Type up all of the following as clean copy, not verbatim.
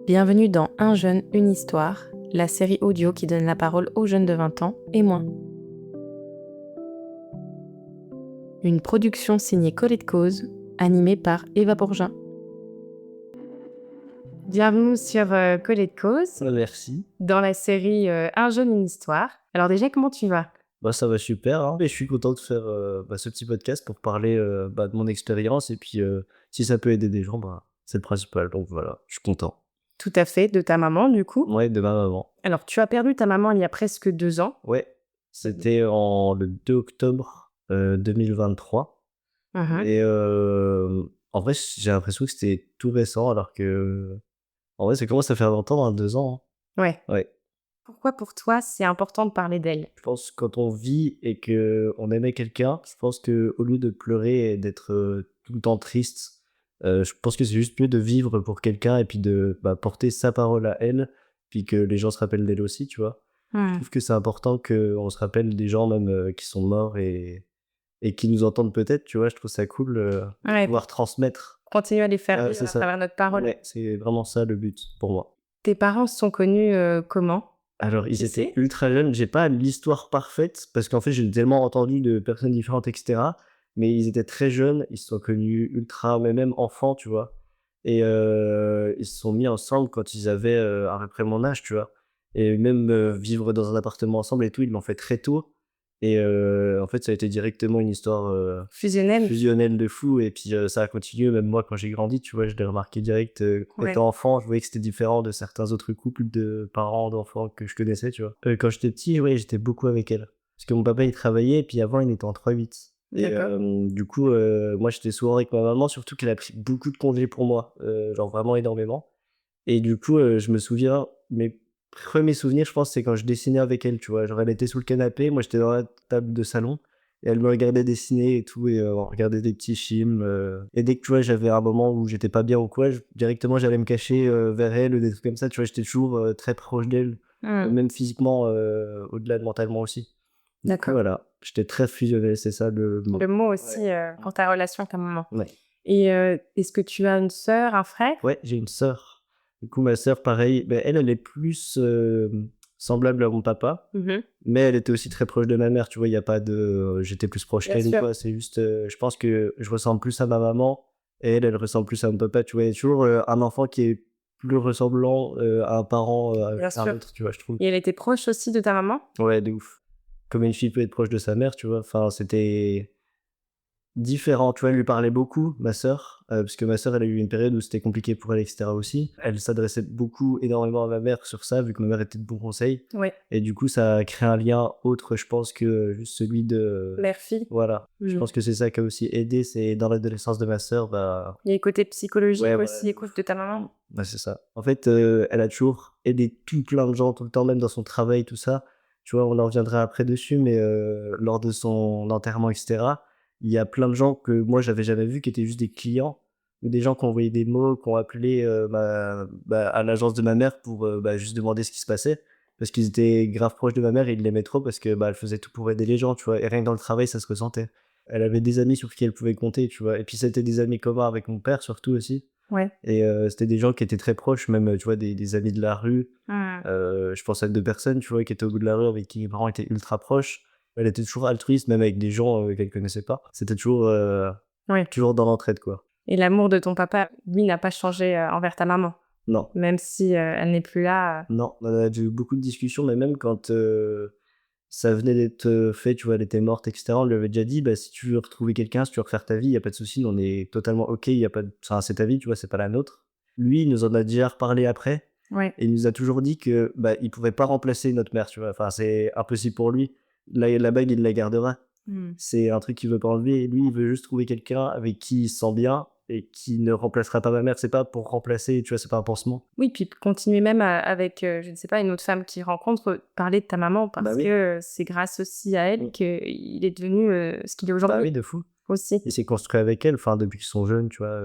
Bienvenue dans Un jeune, une histoire, la série audio qui donne la parole aux jeunes de 20 ans et moins. Une production signée Colette Cause, animée par Eva Bourgin. Bienvenue sur Colette Cause, Merci. dans la série Un jeune, une histoire. Alors déjà, comment tu vas ? Ça va super, hein, et je suis content de faire ce petit podcast pour parler de mon expérience et puis si ça peut aider des gens, c'est le principal, donc voilà, je suis content. Tout à fait, de ta maman du coup. Ouais, de ma maman. Alors tu as perdu ta maman il y a presque 2 ans. Ouais, c'était le 2 octobre 2023 Mhm. et en vrai j'ai l'impression que c'était tout récent alors que en vrai ça commence à faire longtemps, 2 ans. Ouais. Ouais. Pourquoi pour toi c'est important de parler d'elle ? Je pense que quand on vit et qu'on aimait quelqu'un, je pense qu'au lieu de pleurer et d'être tout le temps triste, je pense que c'est juste mieux de vivre pour quelqu'un et puis de porter sa parole à elle, puis que les gens se rappellent d'elle aussi, tu vois. Je trouve que c'est important qu'on se rappelle des gens même qui sont morts et qui nous entendent peut-être, tu vois. Je trouve ça cool de Ouais, pouvoir transmettre. continue à les faire Ouais, vivre c'est à ça. travers notre parole. Ouais, c'est vraiment ça le but pour moi. Tes parents se sont connus comment ? Alors, ils Tu étaient sais ultra jeunes. J'ai pas l'histoire parfaite parce qu'en fait, j'ai tellement entendu de personnes différentes, et cetera. Mais ils étaient très jeunes. Ils se sont connus ultra, mais même enfants, tu vois. Et ils se sont mis ensemble quand ils avaient à peu près mon âge, tu vois. Et même vivre dans un appartement ensemble et tout, ils l'ont fait très tôt. Et en fait, ça a été directement une histoire Fusionnelle. fusionnelle de fou. Et puis ça a continué, même moi, quand j'ai grandi, tu vois, je l'ai remarqué direct. Ouais. Étant enfant, je voyais que c'était différent de certains autres couples de parents, d'enfants que je connaissais, tu vois. Quand j'étais petit, ouais, j'étais beaucoup avec elle. Parce que mon papa, il travaillait, et puis avant, il était en 3-8. Et D'accord. du coup, moi, j'étais souvent avec ma maman, surtout qu'elle a pris beaucoup de congés pour moi, genre vraiment énormément. Et du coup, je me souviens, mes premiers souvenirs, je pense, c'est quand je dessinais avec elle, tu vois? Genre, elle était sous le canapé, moi, j'étais dans la table de salon et elle me regardait dessiner et tout et on regardait des petits films, et dès que, tu vois, j'avais un moment où j'étais pas bien ou quoi, directement, j'allais me cacher, vers elle ou des trucs comme ça, tu vois? J'étais toujours, très proche d'elle, même physiquement, au-delà de mentalement aussi. Du coup, D'accord. voilà, j'étais très fusionnel, c'est ça le mot. Le mot aussi Ouais. pour ta relation avec ta maman. Ouais. Et est-ce que tu as une sœur, un frère ? Ouais, j'ai une sœur. Du coup, ma sœur, pareil, elle est plus, semblable à mon papa, mais elle était aussi très proche de ma mère, tu vois? Il y a pas de, j'étais plus proche Bien qu'elle ou sûr. quoi, c'est juste, je pense que je ressemble plus à ma maman et elle ressemble plus à mon papa, tu vois? Il y a toujours, un enfant qui est plus ressemblant, à un parent, Bien qu'à un sûr. autre, tu vois, je trouve. Et elle était proche aussi de ta maman ? Ouais, de ouf. Comme une fille peut être proche de sa mère, tu vois? Enfin, c'était différent, tu vois? Elle lui parlait beaucoup, ma sœur, parce que ma sœur, elle a eu une période où c'était compliqué pour elle et cetera aussi. Elle s'adressait beaucoup, énormément à ma mère sur ça, vu que ma mère était de bons conseils Ouais. et du coup, ça a créé un lien autre, je pense, que juste celui de Mère-fille. voilà. Je pense que c'est ça qui a aussi aidé, c'est dans l'adolescence de ma sœur, Il y a le côté psychologique ouais, voilà, aussi, de écoute ouf. de ta maman. C'est ça. En fait, elle a toujours aidé tout plein de gens, tout le temps, même dans son travail, tout ça. Tu vois, on en reviendra après dessus, mais lors de son enterrement et cetera, il y a plein de gens que moi, j'avais jamais vus, qui étaient juste des clients ou des gens qui ont envoyé des mots, qui ont appelé, à l'agence de ma mère pour, juste demander ce qui se passait. Parce qu'ils étaient grave proches de ma mère et ils l'aimaient trop parce que, elle faisait tout pour aider les gens, tu vois? Et rien que dans le travail, ça se ressentait. Elle avait des amis sur qui elle pouvait compter, tu vois? Et puis c'était des amis communs avec mon père surtout aussi. Ouais. Et c'était des gens qui étaient très proches, même, tu vois, des amis de la rue. Je pense à 2 personnes, tu vois, qui étaient au bout de la rue, avec qui mes parents étaient ultra proches. Elle était toujours altruiste, même avec des gens, qu'elle connaissait pas. C'était toujours, Ouais. toujours dans l'entraide, quoi. Et l'amour de ton papa, lui, n'a pas changé envers ta maman, Non, même si elle n'est plus là. non, on a eu beaucoup de discussions, mais même quand, ça venait d'être, fait, tu vois, elle était morte et cetera, on lui avait déjà dit: «Si tu veux retrouver quelqu'un, si tu veux refaire ta vie, il y a pas de souci, on est totalement OK, il y a pas de enfin, c'est ta vie, tu vois, c'est pas la nôtre». Lui, il nous en a déjà reparlé après Ouais. et il nous a toujours dit que, il pouvait pas remplacer notre mère, tu vois? Enfin, c'est impossible pour lui. La bague, il la gardera. C'est un truc qu'il veut pas enlever. Lui, il veut juste trouver quelqu'un avec qui il se sent bien et qui ne remplacera pas ma mère. C'est pas pour remplacer, tu vois? C'est pas un pansement. Oui, puis continuer même avec, je ne sais pas, une autre femme qu'il rencontre, parler de ta maman parce Oui. que c'est grâce aussi à elle qu'il est devenu ce qu'il est aujourd'hui Oui, de fou. aussi. Il s'est construit avec elle, enfin, depuis qu'ils sont jeunes, tu vois?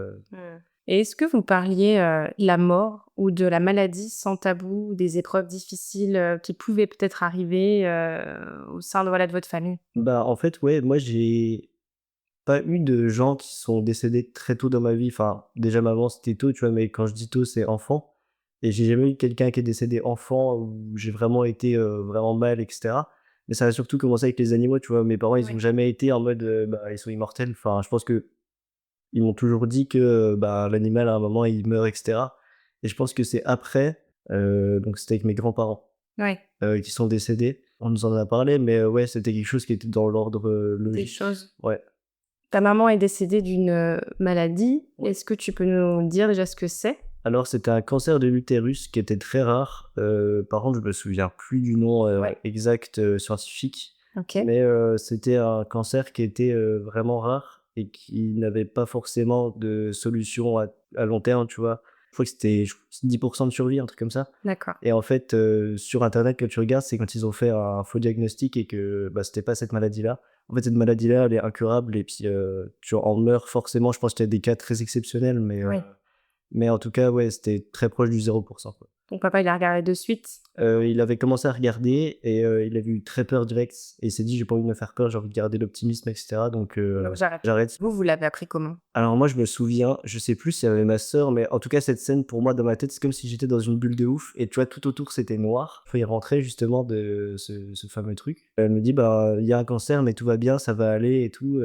Et est-ce que vous parliez de la mort ou de la maladie sans tabou, des épreuves difficiles qui pouvaient peut-être arriver au sein de, voilà, de votre famille ? En fait, ouais, moi, j'ai pas eu de gens qui sont décédés très tôt dans ma vie. Enfin, déjà, ma maman, c'était tôt, tu vois? Mais quand je dis tôt, c'est enfant. et j'ai jamais eu quelqu'un qui est décédé enfant où j'ai vraiment été, vraiment mal et cetera. Mais ça a surtout commencé avec les animaux, tu vois? Mes parents, ils ont Ouais. jamais été en mode, bah, ils sont immortels. Enfin, je pense qu'ils m'ont toujours dit que, bah, l'animal à un moment il meurt et cetera, et je pense que c'est après, donc c'était avec mes grands-parents, Ouais, qui sont décédés. On nous en a parlé, mais, ouais, c'était quelque chose qui était dans l'ordre, des logique. choses. Ouais. Ta maman est décédée d'une, maladie. Ouais. Est-ce que tu peux nous dire déjà ce que c'est? Alors c'était un cancer de l'utérus qui était très rare, par contre je me souviens plus du nom, Ouais. exact, scientifique, OK. mais, c'était un cancer qui était, vraiment rare et qui n'avait pas forcément de solution à long terme, tu vois? Je crois que c'était 10 de survie, un truc comme ça, D'accord. et en fait, sur internet quand tu regardes, c'est quand ils ont fait un faux diagnostic et que, bah, c'était pas cette maladie-là. En fait, cette maladie-là, elle est incurable et puis, tu en meurs forcément. Je pense qu'il y a des cas très exceptionnels, Oui. mais en tout cas, ouais, c'était très proche du 0, quoi. Ton papa, il a regardé de suite? Il avait commencé à regarder et il avait eu très peur direct et il s'est dit: «J'ai pas envie de me faire peur, j'ai envie de garder l'optimisme et cetera, donc Donc j'arrête. j'arrête». Vous, vous l'avez appris comment? Alors moi, je me souviens, je sais plus s'il y avait ma sœur, mais en tout cas, cette scène, pour moi, dans ma tête, c'est comme si j'étais dans une bulle de ouf et tu vois, tout autour, c'était noir. Faut y rentrer justement de ce fameux truc. Elle me dit: «Bah, il y a un cancer, mais tout va bien, ça va aller et tout,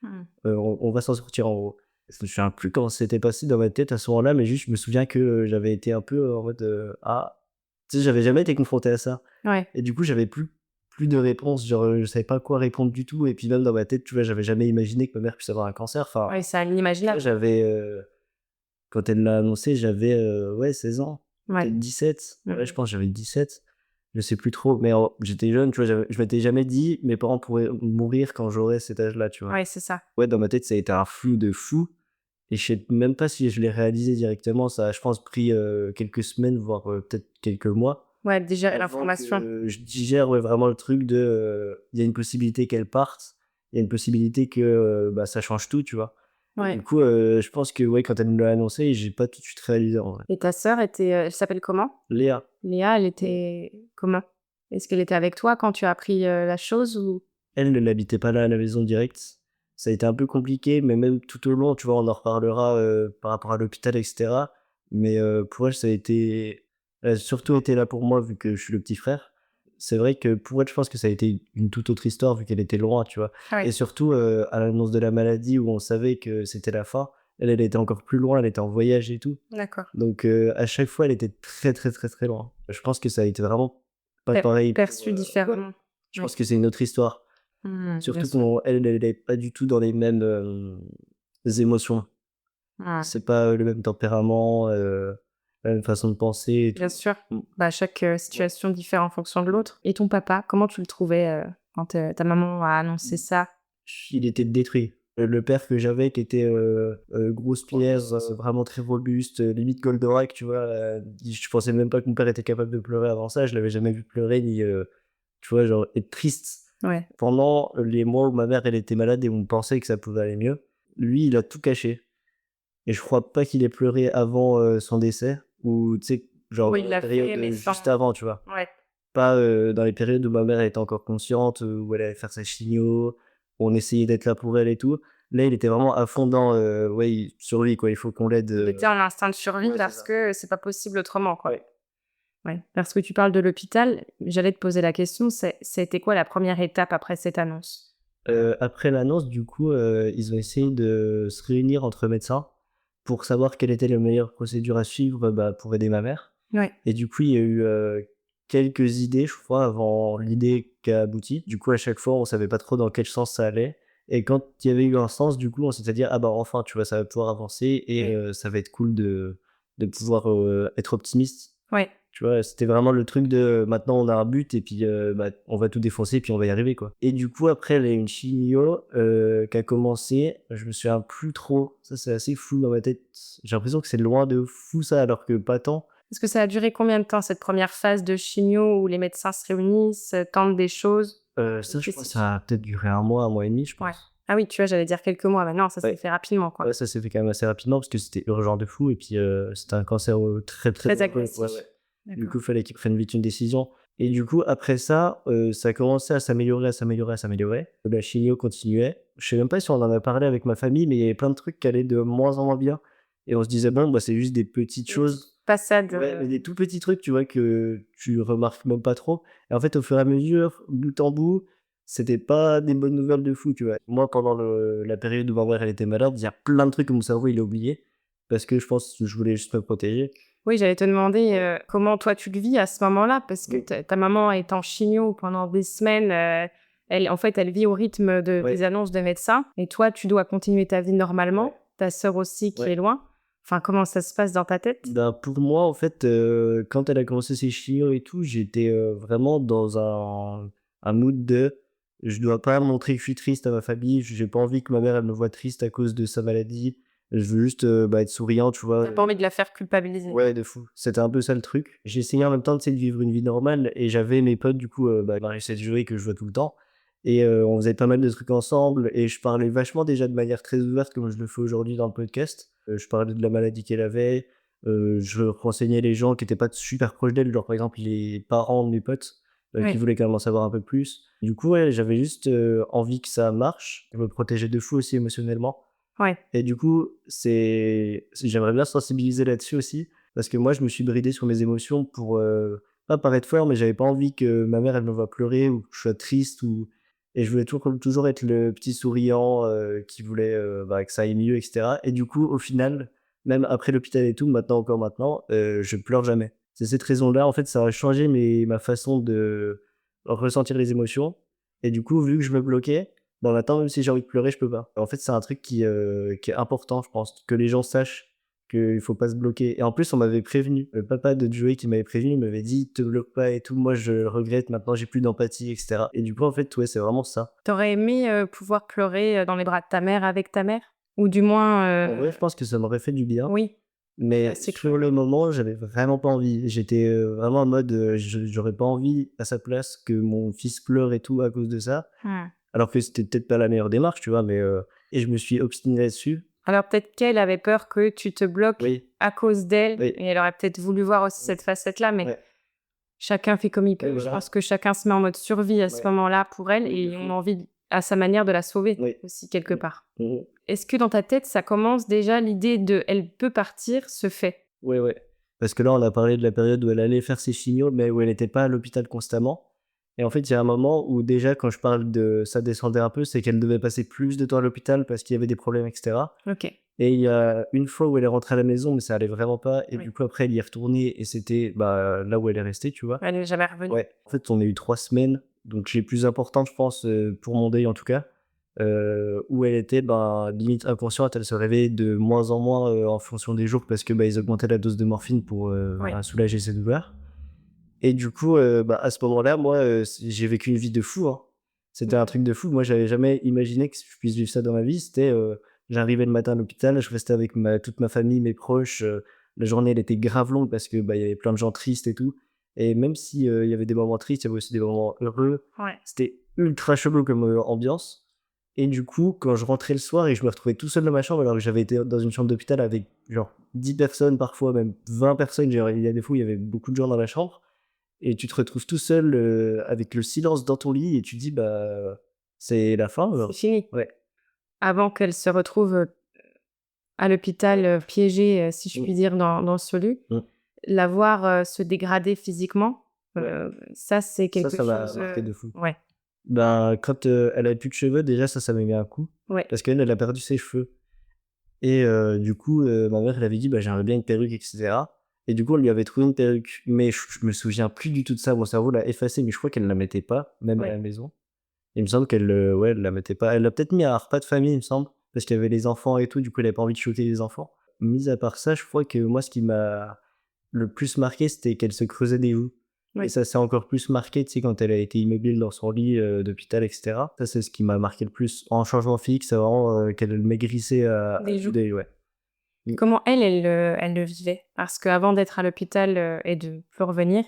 Mmh. on va s'en sortir en haut». Je me souviens plus comment c'était passé dans ma tête à ce moment-là, mais juste, je me souviens que, j'avais été un peu en mode, «Ah». Tu sais, j'avais jamais été confronté à ça Ouais. et du coup, j'avais plus de réponse, genre, je savais pas quoi répondre du tout et puis même dans ma tête, tu vois, j'avais jamais imaginé que ma mère puisse avoir un cancer. Enfin, Ouais, c'est tu vois, inimaginable. j'avais, quand elle l'a annoncé, j'avais, ouais, 16 ans, Ouais. peut-être 17. Mmh Ouais, je mh. pense que j'avais 17. Je sais plus trop, mais j'étais jeune, tu vois, je m'étais jamais dit: «Mes parents pourraient mourir quand j'aurai cet âge-là», tu vois? Ouais, c'est ça. Ouais, dans ma tête, ça a été un flou de fou et je sais même pas si je l'ai réalisé directement. Ça a, je pense, pris, quelques semaines, voire, peut-être quelques mois Ouais, digérer avant l'information. que je digère, ouais, vraiment le truc de, il y a une possibilité qu'elle parte, il y a une possibilité que, bah, ça change tout, tu vois? Et du Ouais. coup, je pense que, ouais, quand elle me l'a annoncé, j'ai pas tout de suite réalisé, en vrai. Et ta sœur était, elle s'appelle comment? Léa, Léa, elle était comment? Est-ce qu'elle était avec toi quand tu as appris, la chose ou? elle n'habitait pas là à la maison direct. Ça a été un peu compliqué, mais même tout au long, tu vois, on en reparlera, par rapport à l'hôpital et cetera. Mais, pour elle, ça a été elle a surtout été là pour moi vu que je suis le petit frère. C'est vrai que pour elle, je pense que ça a été une toute autre histoire vu qu'elle était loin, tu vois? Et Ouais, surtout, à l'annonce de la maladie où on savait que c'était la fin, elle était encore plus loin, elle était en voyage et tout. d'accord. Donc, à chaque fois, elle était très, très, très, très loin. Je pense que ça a été vraiment pas Per pareil pour, perçu ouais, différemment. je Oui. pense que c'est une autre histoire. Bien Surtout sûr. qu'elle, elle est pas du tout dans les mêmes, émotions. Mmh. C'est pas, le même tempérament, la même façon de penser et Bien tout. sûr. Mmh. Bah, chaque, Ouais. situation diffère en fonction de l'autre. Et ton papa, comment tu le trouvais, quand, ta maman a annoncé ça? Il était détruit. Le père que j'avais qui était, grosse pierre, vraiment très robuste, limite Goldorak, tu vois? Je pensais même pas que mon père était capable de pleurer avant ça. Je l'avais jamais vu pleurer ni, tu vois, genre être triste Ouais. pendant les mois où ma mère, elle était malade et où on pensait que ça pouvait aller mieux. Lui, il a tout caché. Et je crois pas qu'il ait pleuré avant, son décès ou tu sais, genre Oui, dans il la l'a période, fait, mais sans juste avant, tu vois? ouais. Pas, dans les périodes où ma mère était encore consciente, où elle allait faire sa chimio, où on essayait d'être là pour elle et tout. Là, il était vraiment à fond dans, ouais, survie quoi, il faut qu'on l'aide, Il était en instinct de survie ouais, c'est parce ça. que c'est pas possible autrement, quoi. Ouais. Ouais. Parce que tu parles de l'hôpital, j'allais te poser la question, ça a été quoi la première étape après cette annonce? Après l'annonce, du coup, ils ont essayé de se réunir entre médecins pour savoir quelle était la meilleure procédure à suivre, bah, pour aider ma mère. Ouais. Et du coup, il y a eu, quelques idées, je crois, avant l'idée qui a abouti. Du coup, à chaque fois, on savait pas trop dans quel sens ça allait et quand il y avait eu un sens, du coup, on s'était dit: «Ah bah, enfin, tu vois, ça va pouvoir avancer et Oui. ça va être cool de pouvoir, être optimiste». Ouais. Tu vois? C'était vraiment le truc de, maintenant on a un but et puis, bah, on va tout défoncer et puis on va y arriver, quoi. Et du coup, après, il y a une chimio, qui a commencé. Je me souviens plus trop. Ça, c'est assez flou dans ma tête. J'ai l'impression que c'est loin de fou ça, alors que pas tant. Est-ce que ça a duré combien de temps cette première phase de chimio où les médecins se réunissent, tentent des choses? Ça, je Qu'est-ce crois, que tu ça a peut-être duré un mois et demi, je ouais. pense. Ah oui, tu vois, j'allais dire quelques mois, mais non, ça s'est Ouais. fait rapidement, quoi. Ouais, ça s'est fait quand même assez rapidement parce que c'était urgent de fou et puis, c'était un cancer, très, très Très dangereux. Ouais, agressif. ouais. Du D'accord. coup, il fallait qu'ils prennent vite une décision et du coup, après ça, ça a commencé à s'améliorer, à s'améliorer, à s'améliorer. La chimio continuait. Je sais même pas si on en a parlé avec ma famille, mais il y avait plein de trucs qui allaient de moins en moins bien et on se disait: «Bon, bah, c'est juste des petites Des petites choses». passade, Ouais, mais des tout petits trucs, tu vois, que tu remarques même pas trop et en fait, au fur et à mesure, bout en bout, c'était pas des bonnes nouvelles de fou, tu vois? Moi, pendant la période où ma mère, elle était malade, il y a plein de trucs que mon cerveau, il a oublié parce que je pense que je voulais juste me protéger. Oui, j'allais te demander, comment toi tu le vis à ce moment-là? Parce que Oui. ta maman est en chimio pendant des semaines, elle en fait, elle vit au rythme des Ouais, annonces de médecins et toi, tu dois continuer ta vie ouais, normalement, ta sœur aussi qui ouais. est loin. Enfin, comment ça se passe dans ta tête? Ben, pour moi, en fait, quand elle a commencé ses chimios et tout, j'étais, vraiment dans un mood de: «Je dois pas montrer que je suis triste à ma famille, j'ai pas envie que ma mère, elle me voit triste à cause de sa maladie. Je veux juste, bah, être souriant», tu vois? Tu pas envie de la faire culpabiliser? Ouais, de fou. C'était un peu ça le truc. J'ai essayé en même temps, tu sais, de vivre une vie normale et j'avais mes potes du coup, bah, Marius et Joey que je vois tout le temps et on faisait pas mal de trucs ensemble et je parlais vachement déjà de manière très ouverte comme je le fais aujourd'hui dans le podcast. Je parlais de la maladie qu'elle avait, je renseignais les gens qui étaient pas super proches d'elle, genre par exemple les parents de mes potes, qui Oui, voulaient quand même en savoir un peu plus. Du coup, ouais, j'avais juste, envie que ça marche. Je me protégeais de fou aussi émotionnellement. ouais. Et du coup, j'aimerais bien sensibiliser là-dessus aussi, parce que moi, je me suis bridé sur mes émotions pour, pas paraître fort, mais j'avais pas envie que ma mère, elle me voie pleurer ou que je sois triste ou et je voulais toujours être le petit souriant, qui voulait, bah, que ça aille mieux et cetera et du coup, au final, même après l'hôpital et tout, maintenant encore maintenant, je pleure jamais. C'est cette raison-là, en fait, ça a changé ma façon de ressentir les émotions et du coup, vu que je me bloquais, bah, maintenant, même si j'ai envie de pleurer, je peux pas. En fait, c'est un truc qui est important, je pense, que les gens sachent qu'il faut pas se bloquer et en plus, on m'avait prévenu. Le papa de Joey qui m'avait prévenu, il m'avait dit: «Te bloque pas et tout». Moi, je regrette, maintenant, j'ai plus d'empathie et cetera et du coup, en fait, ouais, c'est vraiment ça. T'aurais aimé, pouvoir pleurer, dans les bras de ta mère, avec ta mère? Ou du moins, En vrai, je pense que ça m'aurait fait du bien, oui, mais c'est sur clair. le moment, j'avais vraiment pas envie. J'étais, vraiment en mode, j'aurais pas envie, à sa place, que mon fils pleure et tout à cause de ça, Mmh. alors que c'était peut-être pas la meilleure démarche, tu vois? Mais, et je me suis obstiné là-dessus. Alors peut-être qu'elle avait peur que tu te bloques Oui, à cause d'elle oui, et elle aurait peut-être voulu voir aussi cette facette-là, mais ouais, chacun fait comme il oui, peut. Je pense voilà, que chacun se met en mode survie à ce ouais. moment-là pour elle Oui, de et on a fou. envie, à sa manière, de la sauver Oui. aussi quelque Mmh. part. Mmh. Est-ce que dans ta tête, ça commence déjà l'idée de «elle peut partir» se fait? Ouais, ouais. Parce que là, on a parlé de la période où elle allait faire ses chimios, mais où elle était pas à l'hôpital constamment et en fait, il y a un moment où déjà quand je parle de ça descendait un peu, c'est qu'elle devait passer plus de temps à l'hôpital parce qu'il y avait des problèmes et cetera OK, et il y a une fois où elle est rentrée à la maison, mais ça allait vraiment pas et oui. du coup après elle y est retournée et c'était, bah, là où elle est restée, tu vois? Elle est jamais revenue. Ouais. En fait, on a eu 3 semaines, donc les plus importantes, je pense, pour mon deuil en tout cas, où elle était, ben, limite inconsciente. Elle se réveillait de moins en moins, en fonction des jours parce que, bah, ils augmentaient la dose de morphine pour, Oui. bah, soulager ses douleurs et du coup, bah, à ce moment-là, moi, j'ai vécu une vie de fou, hein. C'était un Mmh. truc de fou. Moi, j'avais jamais imaginé que je puisse vivre ça dans ma vie. C'était, j'arrivais le matin à l'hôpital, je restais avec toute ma famille, mes proches, la journée, elle était grave longue parce que, bah, il y avait plein de gens tristes et tout et même si, il y avait des moments tristes, il y avait aussi des moments heureux. Ouais. C'était ultra chelou comme, ambiance et du coup, quand je rentrais le soir et je me retrouvais tout seul dans ma chambre alors que j'avais été dans une chambre d'hôpital avec genre 10 personnes, parfois même 20 personnes, genre il y a des fois où il y avait beaucoup de gens dans la chambre et tu te retrouves tout seul, avec le silence dans ton lit et tu dis: «Bah, c'est la fin, C'est genre». fini. Ouais, Avant qu'elle se retrouve, à l'hôpital, ouais. piégée, si je Mmh, puis dire, dans ce lit, mmh, la voir, se dégrader physiquement, ouais. ça c'est Ça, quelque ça m'a chose, marqué de fou. ouais, Ben, quand, elle avait plus de cheveux, déjà ça m'a mis un coup ouais, parce qu'elle, elle a perdu ses cheveux et du coup, ma mère, elle avait dit: «Bah, j'aimerais bien une perruque et cetera» et du coup, on lui avait trouvé une perruque mais je me souviens plus du tout de ça. Mon cerveau l'a effacé mais je crois qu'elle la mettait pas, même à la ouais. maison. Il me semble qu'elle, ouais, elle la mettait pas. Elle l'a peut-être mis à un repas de famille, il me semble, parce qu'il y avait les enfants et tout, du coup, elle avait pas envie de choquer les enfants. Mis à part ça, je crois que moi, ce qui m'a le plus marqué, c'était qu'elle se creusait des joues et Oui, ça s'est encore plus marqué, tu sais, quand elle a été immobile dans son lit, d'hôpital et cetera. Ça, c'est ce qui m'a marqué le plus. En changement physique, c'est vraiment, qu'elle maigrissait à des vue joues. d'œil, ouais. Mmh. Comment elle le vivait? Parce qu'avant d'être à l'hôpital, et de plus revenir,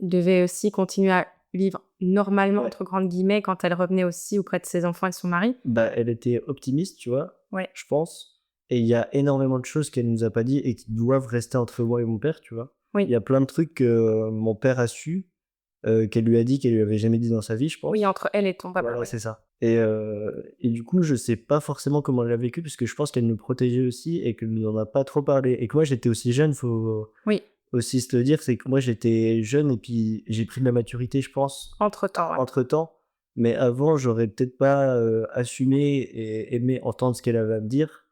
elle devait aussi continuer à vivre «normalement» Ouais. entre grandes guillemets quand elle revenait aussi auprès de ses enfants et de son mari? Bah, elle était optimiste, tu vois? Ouais, Je pense et il y a énormément de choses qu'elle nous a pas dit et qui doivent rester entre moi et mon père, tu vois? Il y oui, a plein de trucs que mon père a su, qu'elle lui a dit, qu'elle lui avait jamais dit dans sa vie, je oui, pense. entre elle et ton papa, Voilà, ouais. c'est ça Et du coup, je sais pas forcément comment elle l'a vécu parce que je pense qu'elle nous protégeait aussi et qu'elle nous en a pas trop parlé et que moi, j'étais aussi jeune, faut Oui, aussi se le dire, c'est que moi, j'étais jeune et puis j'ai pris de la maturité, je pense, entre-temps, ouais. entre-temps. Mais avant, j'aurais peut-être pas, assumé et aimé entendre ce qu'elle avait à me dire,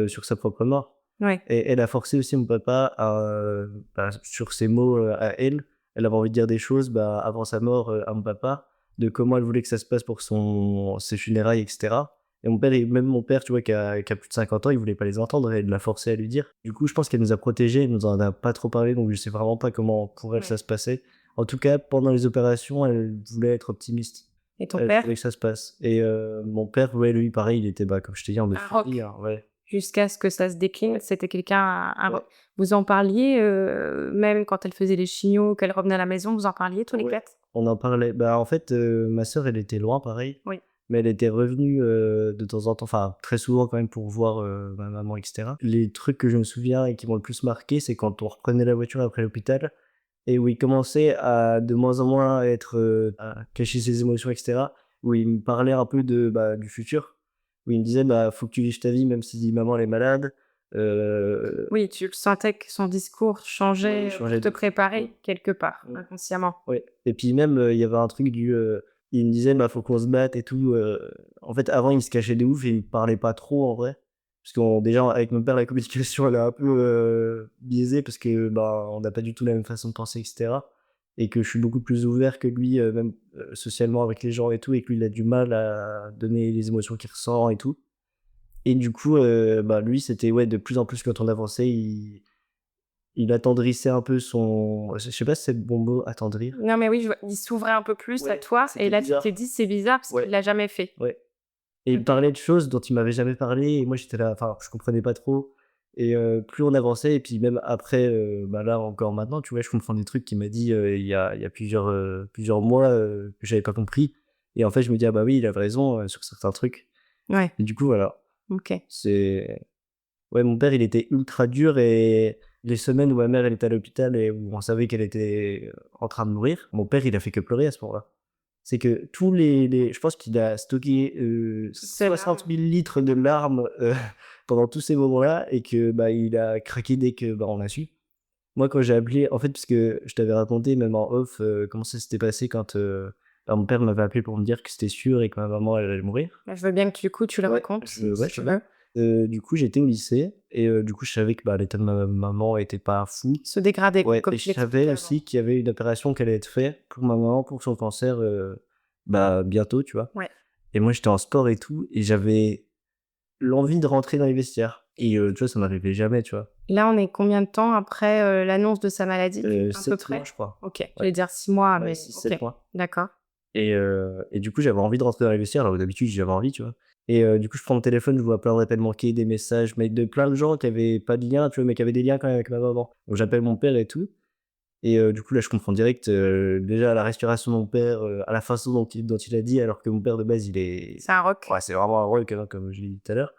sur sa propre mort. Ouais, Et elle a forcé aussi mon papa à, sur ses mots, à elle. Elle avait envie de dire des choses, avant sa mort, à mon papa, de comment elle voulait que ça se passe pour ses funérailles et cetera. Et même mon père, tu vois, qui a plus de 50 ans, il voulait pas les entendre et elle l'a forcé à lui dire. Du coup, je pense qu'elle nous a protégés, elle nous en a pas trop parlé, donc je sais vraiment pas comment pour elle ça ouais. se passait. En tout cas, pendant les opérations, elle voulait être optimiste. Et ton Elle père? voulait que ça se passe. Et mon père, ouais, lui, pareil, il était, comme je t'ai dit, en Un euphorie, rock. hein, ouais. Jusqu'à ce que ça se décline, Ouais, c'était quelqu'un un ouais, rock. Vous en parliez, même quand elle faisait les chignos, qu'elle revenait à la maison, vous en parliez tous les ouais. 4? On en parlait. En fait, ma sœur, elle était loin, pareil, Oui. mais elle était revenue, de temps en temps, enfin, très souvent quand même pour voir, ma maman et cetera. Les trucs que je me souviens et qui m'ont le plus marqué, c'est quand on reprenait la voiture après l'hôpital et où il commençait à de moins en moins être, à cacher ses émotions et cetera, où il me parlait un peu du futur, où il me disait: «Faut que tu vives ta vie même si maman elle est malade». Heu, Oui, tu le sentais que son discours ouais, il changeait, pour changeait te de fou. Mmh, préparer quelque part, mmh. inconsciemment. Ouais et puis même, il y avait un truc il me disait: «Faut qu'on se batte et tout», en fait, avant, il se cachait de ouf et il parlait pas trop en vrai. Parce qu'on déjà, avec mon père, la communication, elle est un peu, biaisée parce que, on n'a pas du tout la même façon de penser et cetera et que je suis beaucoup plus ouvert que lui, même, socialement avec les gens et tout et que lui, il a du mal à donner les émotions qu'il ressent et tout et du coup, lui, c'était, ouais, de plus en plus quand on avançait, il attendrissait un peu son je sais pas si c'est le bon mot, attendrir? Non, mais oui, je vois, il s'ouvrait un peu plus à Ouais, toi et c'était là, tu t'es bizarre. dit: «C'est bizarre» parce qu'il Ouais, l'a jamais fait. ouais et il me OK. parlait de choses dont il m'avait jamais parlé et moi j'étais là, enfin, je comprenais pas trop et plus on avançait et puis même après, là encore maintenant, tu vois, je comprends des trucs qu'il m'a dit, il y a plusieurs mois, que j'avais pas compris et en fait, je me dis: «Ah bah oui, il avait raison, sur certains trucs» Ouais, et du coup, voilà, OK. c'est ouais, mon père, il était ultra dur et les semaines où ma mère, elle était à l'hôpital et où on savait qu'elle était, en train de mourir, mon père, il a fait que pleurer à ce moment-là. C'est que tous les je pense qu'il a stocké, Toutes ces 60 larmes. 000 litres de larmes, pendant tous ces moments-là et que, il a craqué dès que, on a su. Moi, quand j'ai appelé en fait, parce que je t'avais raconté même en off, comment ça s'était passé quand, mon père m'avait appelé pour me dire que c'était sûr et que ma maman, elle allait mourir. Bah, je veux bien que, du coup, tu le Ouais, racontes si je tu veux bien. veux. Du coup, j'étais au lycée et du coup, je savais que, l'état de ma maman était pas fou. Se dégrader, Ouais comme et tu je savais l'expliquais avant. aussi qu'il y avait une opération qui allait être faite pour ma maman, pour son cancer, bientôt, tu vois? Ouais. Et moi, j'étais en sport et tout et j'avais l'envie de rentrer dans les vestiaires et tu vois, ça m'arrivait jamais, tu vois? Là, on est combien de temps après, l'annonce de sa maladie, à peu 7 mois, près? je crois. OK, Ouais, j'allais dire 6 mois, ouais, mais OK, 6-7 mois d'accord. et du coup, j'avais envie de rentrer dans les vestiaires alors que d'habitude, j'avais envie, tu vois? Et du coup, je prends mon téléphone, je vois plein d'appels manqués, des messages, mais de plein de gens qui avaient pas de lien, tu vois? Mais qui avaient des liens quand même avec ma maman. Donc j'appelle mon père et tout et du coup, là, je comprends direct, déjà la respiration de mon père, à la façon dont il a dit, alors que mon père de base, il est C'est un rock? ouais, c'est vraiment un rock, hein, comme je l'ai dit tout à l'heure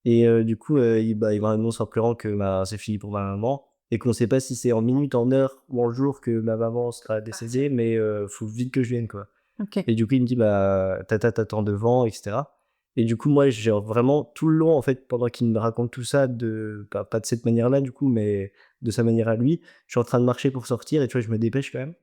et du coup, il m'annonce en pleurant que, c'est fini pour ma maman et qu'on sait pas si c'est en minutes, en heures ou en jours que ma maman sera Partir. décédée, mais faut vite que je vienne, quoi. OK. Et du coup, il me dit: «Tata t'attend devant» et cetera et du coup, moi, genre vraiment tout le long, en fait, pendant qu'il me raconte tout ça pas de cette manière-là, du coup, mais de sa manière à lui, je suis en train de marcher pour sortir et tu vois, je me dépêche quand même